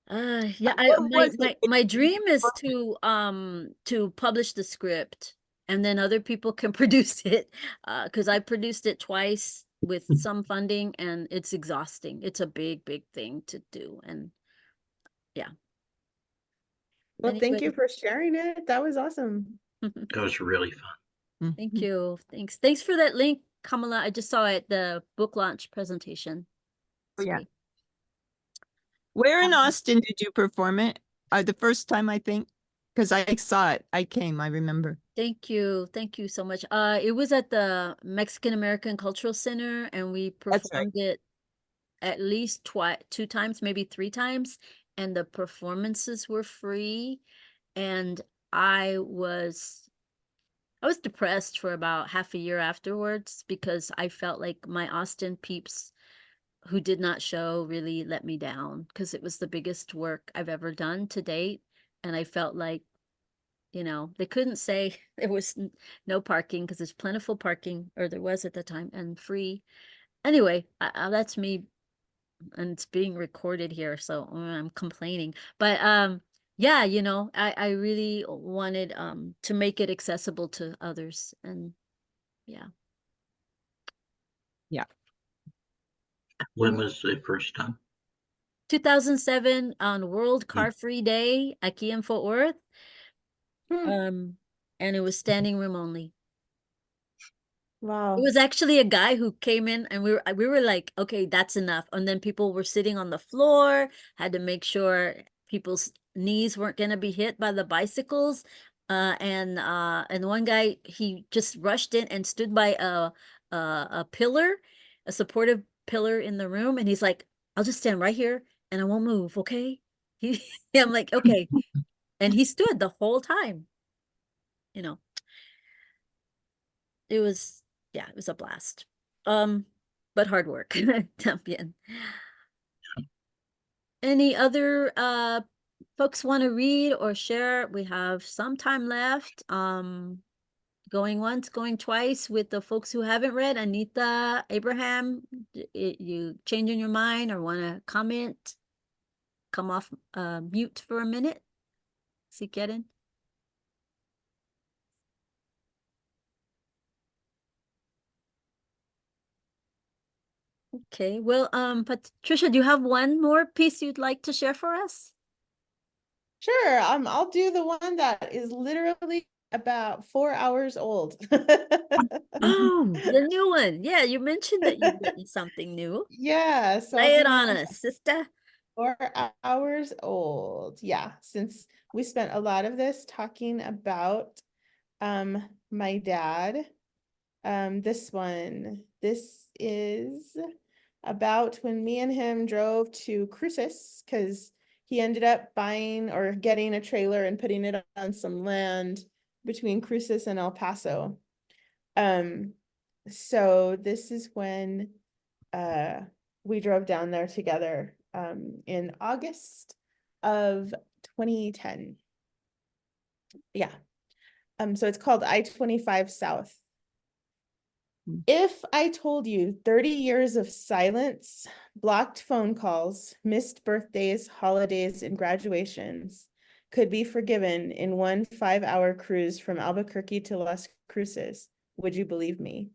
Yeah, What was it? my dream is to publish the script and then other people can produce it. Because I produced it twice with some funding and it's exhausting. It's a big thing to do. And yeah. Well, thank you Anyway, for sharing it. That was awesome. That was really fun. thank Mhm. you. Thanks for that link, Kamala. I just saw it, the book launch presentation. Oh, It's yeah. great. Where in Austin did you perform it? The first time, I think, because I saw it. I came, I remember. Thank you. Thank you so much. It was at the Mexican American Cultural Center and we That's right. performed it at least two times, maybe three times, and the performances were free. And I was depressed for about half a year afterwards because I felt like my Austin peeps who did not show really let me down because it was the biggest work I've ever done to date. And I felt like, they couldn't say there was no parking because there's plentiful parking, or there was at the time, and free. Anyway, that's me, and it's being recorded here, so I'm complaining. But yeah, I really wanted to make it accessible to others, and yeah. Yeah. When was the first time? 2007 on World Car Free Day, aquí in Fort Worth. Hmm. And it was standing room only. It Wow. was actually a guy who came in and we were like, okay, that's enough. And then people were sitting on the floor, had to make sure people's knees weren't gonna be hit by the bicycles. And one guy, he just rushed in and stood by a pillar, a supportive pillar in the room, and he's like, I'll just stand right here and I won't move, okay? I'm like, okay. And he stood the whole time, you know. It was, yeah, it was a blast. But hard work. También. Any other folks want to read or share? We have some time left. Going once, going twice with the folks who haven't read. Anita, Abraham, you changing your mind or want to comment? Come off mute for a minute. Si quieren. Okay, well, Patricia, do you have one more piece you'd like to share for us? Sure. I'll do the one that is literally about 4 hours old. Oh, the new one. Yeah, you mentioned that you've written something new. Yeah, so I'll Lay it do on one us, sister. 4 hours old. Yeah, since we spent a lot of this talking about my dad. This is about when me and him drove to Cruces because he ended up buying or getting a trailer and putting it on some land between Cruces and El Paso. So this is when we drove down there together in August of 2010. Yeah. So it's called I-25 South. If I told you 30 years of silence, blocked phone calls, missed birthdays, holidays, and graduations could be forgiven in one 5-hour cruise from Albuquerque to Las Cruces, would you believe me?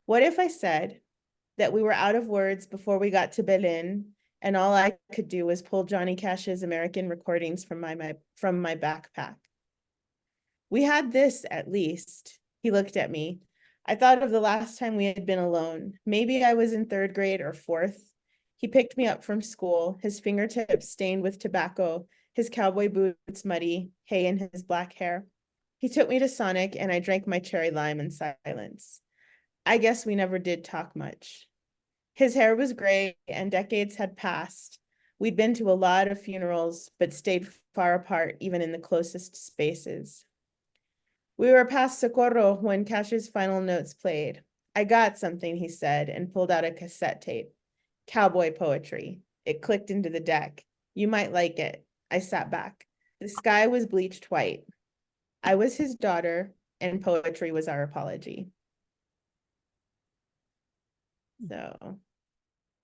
What if I said that we were out of words before we got to Berlin, and all I could do was pull Johnny Cash's American recordings from my backpack? We had this at least. He looked at me. I thought of the last time we had been alone. Maybe I was in 3rd grade or 4th. He picked me up from school, his fingertips stained with tobacco, his cowboy boots muddy, hay in his black hair. He took me to Sonic and I drank my cherry lime in silence. I guess we never did talk much. His hair was gray and decades had passed. We'd been to a lot of funerals, but stayed far apart even in the closest spaces. We were past Socorro when Cash's final notes played. I got something, he said, and pulled out a cassette tape. Cowboy poetry. It clicked into the deck. You might like it. I sat back. The sky was bleached white. I was his daughter, and poetry was our apology. So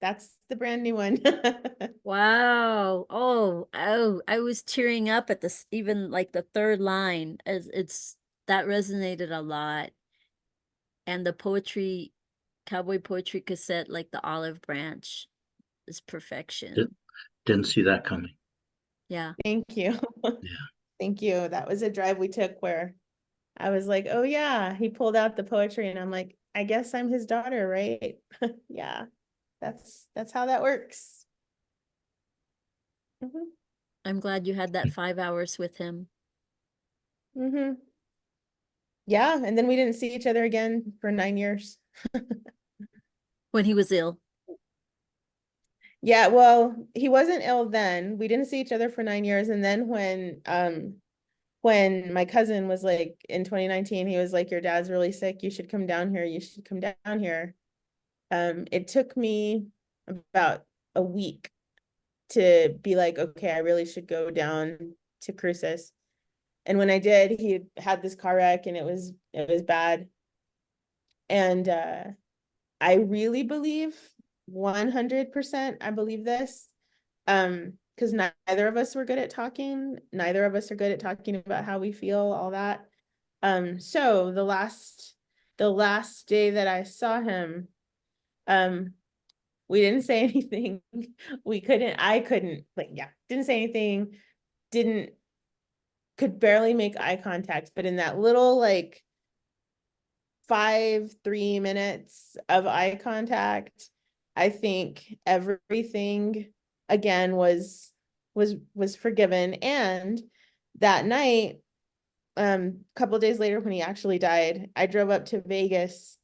that's the brand new one. Wow. Oh, I was tearing up at this, even like the 3rd line, as that resonated a lot. And the poetry, cowboy poetry cassette, like the olive branch, is perfection. Didn't see that coming. Yeah. Thank you. Yeah. Thank you. That was a drive we took where I was like, oh yeah, he pulled out the poetry and I'm like, I guess I'm his daughter, right? Yeah, that's how that works. I'm glad you had that 5 hours with him. Yeah, and then we didn't see each other again for 9 years. When he was ill. Yeah, well, he wasn't ill then. We didn't see each other for 9 years. And then when my cousin was like in 2019, he was like, your dad's really sick. You should come down here. You should come down here. It took me about a week to be like, okay, I really should go down to Cruces. And when I did, he had this car wreck and it was bad. And I really believe 100%, I believe this. Because neither of us were good at talking. Neither of us are good at talking about how we feel, all that. So the last day that I saw him, we didn't say anything. I couldn't, like, yeah, didn't say anything, could barely make eye contact, but in that little, like, 3 minutes of eye contact, I think everything again was forgiven. And that night, a couple of days later when he actually died, I drove up to Vegas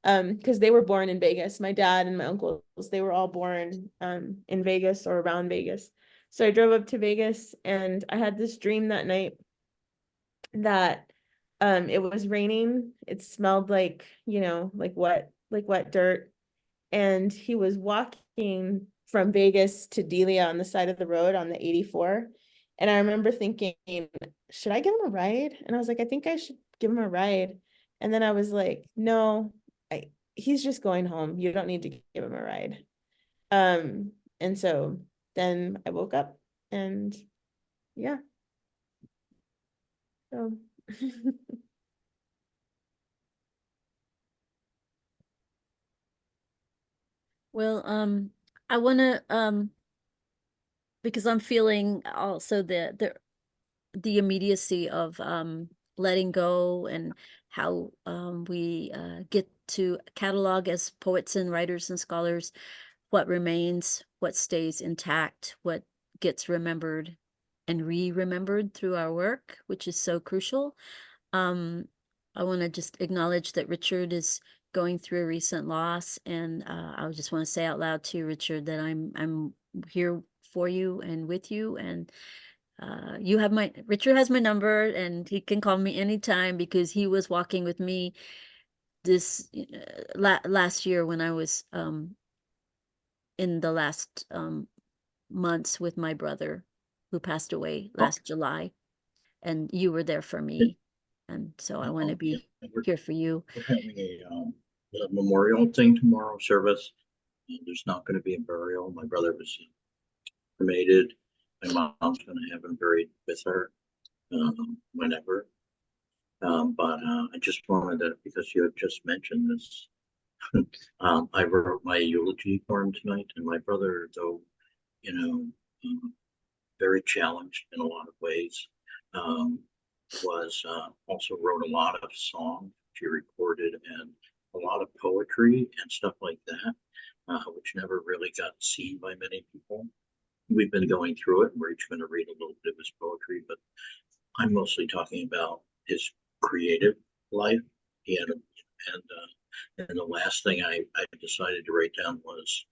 because they were born in Vegas. My dad and my uncles, they were all born in Vegas or around Vegas. So I drove up to Vegas and I had this dream that night that it was raining. It smelled like, like wet dirt. And he was walking from Vegas to Delia on the side of the road on the 84. And I remember thinking, should I give him a ride? And I was like, I think I should give him a ride. And then I was like, no, he's just going home. You don't need to give him a ride. And so then I woke up and yeah. So Well, I want to, because I'm feeling also the immediacy of letting go, and how we get to catalog as poets and writers and scholars what remains, what stays intact, what gets remembered and re-remembered through our work, which is so crucial. I want to just acknowledge that Richard is going through a recent loss, and I just want to say out loud to you, Richard, that I'm here for you and with you, and Richard has my number, and he can call me anytime, because he was walking with me this last year when I was in the last months with my brother who passed away last July, and you were there for me, and so I want to be here for you. We're having a memorial thing tomorrow, service. There's not going to be a burial. My brother was cremated. My mom's going to have him buried with her whenever. But I just wanted to, because you had just mentioned this, I wrote my eulogy for him tonight, and my brother, though, you know, very challenged in a lot of ways, was also wrote a lot of songs he recorded, and a lot of poetry and stuff like that, which never really got seen by many people. We've been going through it. We're each going to read a little bit of his poetry, but I'm mostly talking about his creative life. He had and the last thing I decided to write down was,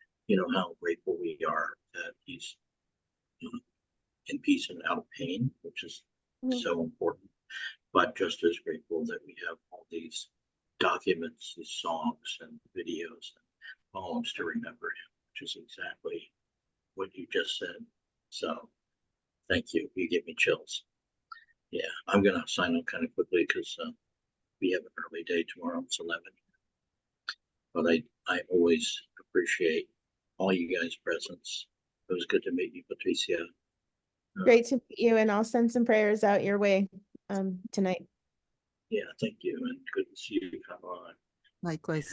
how grateful we are that he's in peace and out of pain, which is so important. But just as grateful that we have all these documents, these songs and videos and poems to remember him, which is exactly what you just said. So thank you. You give me chills. Yeah, I'm going to sign up kind of quickly because we have an early day tomorrow. It's 11. But I always appreciate all you guys' presence. It was good to meet you, Patricia. Great to meet you, and I'll send some prayers out your way tonight. Yeah, thank you, and good to see you come on. Likewise.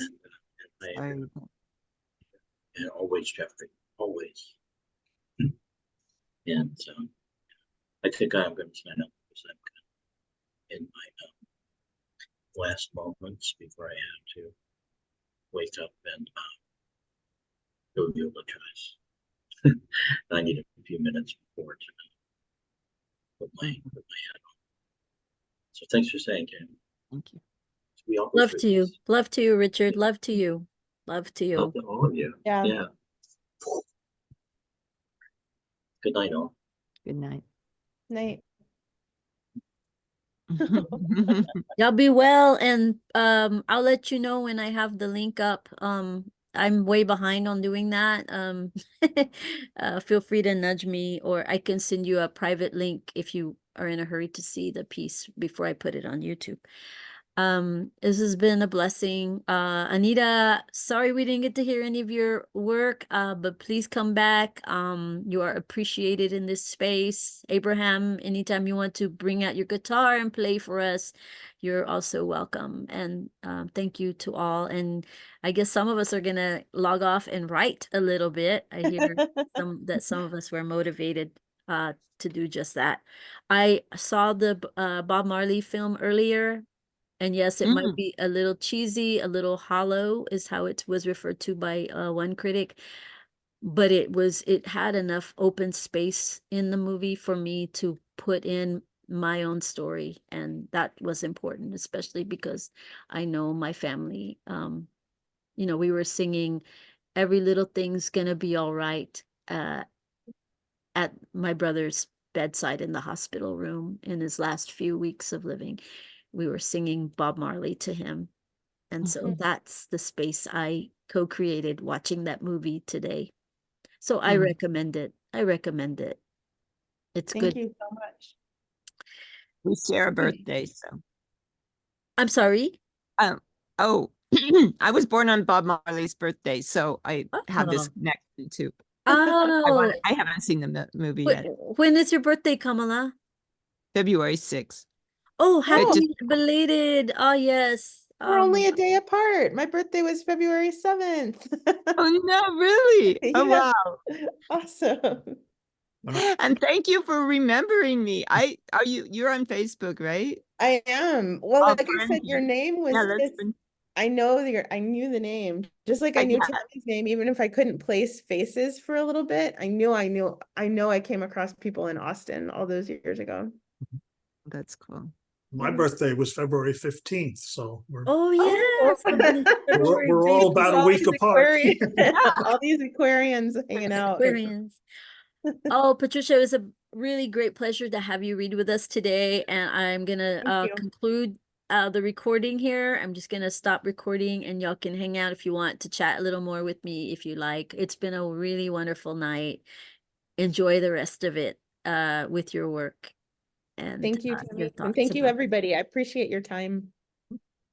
And always, Jeffrey, always. And I think I'm going to sign up because I'm in my last moments before I have to wake up and go eulogize. I need a few minutes before to put my head on. So thanks for saying, Tammy. Thank you. We all Love to you. Love to you, Richard. Love to you. Love to you. Love to all of you. Yeah. Yeah. Good night, all. Good night. Night. Y'all be well, and I'll let you know when I have the link up. I'm way behind on doing that. Feel free to nudge me, or I can send you a private link if you are in a hurry to see the piece before I put it on YouTube. This has been a blessing. Anita, sorry we didn't get to hear any of your work, but please come back. You are appreciated in this space. Abraham, anytime you want to bring out your guitar and play for us, you're also welcome. And thank you to all. And I guess some of us are gonna log off and write a little bit. I hear that some of us were motivated to do just that. I saw the Bob Marley film earlier. And yes, it might be a little cheesy, a little hollow is how it was referred to by one critic. But it had enough open space in the movie for me to put in my own story. And that was important, especially because I know my family, we were singing Every Little Thing's Gonna Be All Right at my brother's bedside in the hospital room in his last few weeks of living. We were singing Bob Marley to him. And so that's the space I co-created watching that movie today. So I Mm. recommend it. I recommend it. It's Thank good. you so much. We share a birthday, so. I'm sorry. Oh, I was born on Bob Marley's birthday, so I have this Oh. connection too. Oh, I haven't seen the movie wh- yet. when is your birthday, Kamala? February 6th. Oh, But Oh, happy belated. Oh, yes. we're only a day apart. My birthday was February 7th. Oh no, really? Oh Yeah. wow. Awesome. And thank you for remembering me. You're on Facebook, right? I am. Well, Oh, like I friend said, your you. name was Yeah, that's just, been I know I knew the name, just like I knew yeah, Tammy's name, even if I couldn't place faces for a little bit. I know I came across people in Austin all those years ago. that's cool. My Yeah. birthday was February 15th, so Oh, Oh. yes. I'm a February we're all baby. about a All week these apart. all these Aquarians hanging out. Aquarians. Oh, Patricia, it was a really great pleasure to have you read with us today. And I'm gonna Thank you. conclude the recording here. I'm just gonna stop recording and y'all can hang out if you want to chat a little more with me if you like. It's been a really wonderful night. Enjoy the rest of it with your work and Thank you, your Tammy. And thoughts thank you, about. everybody. I appreciate your time.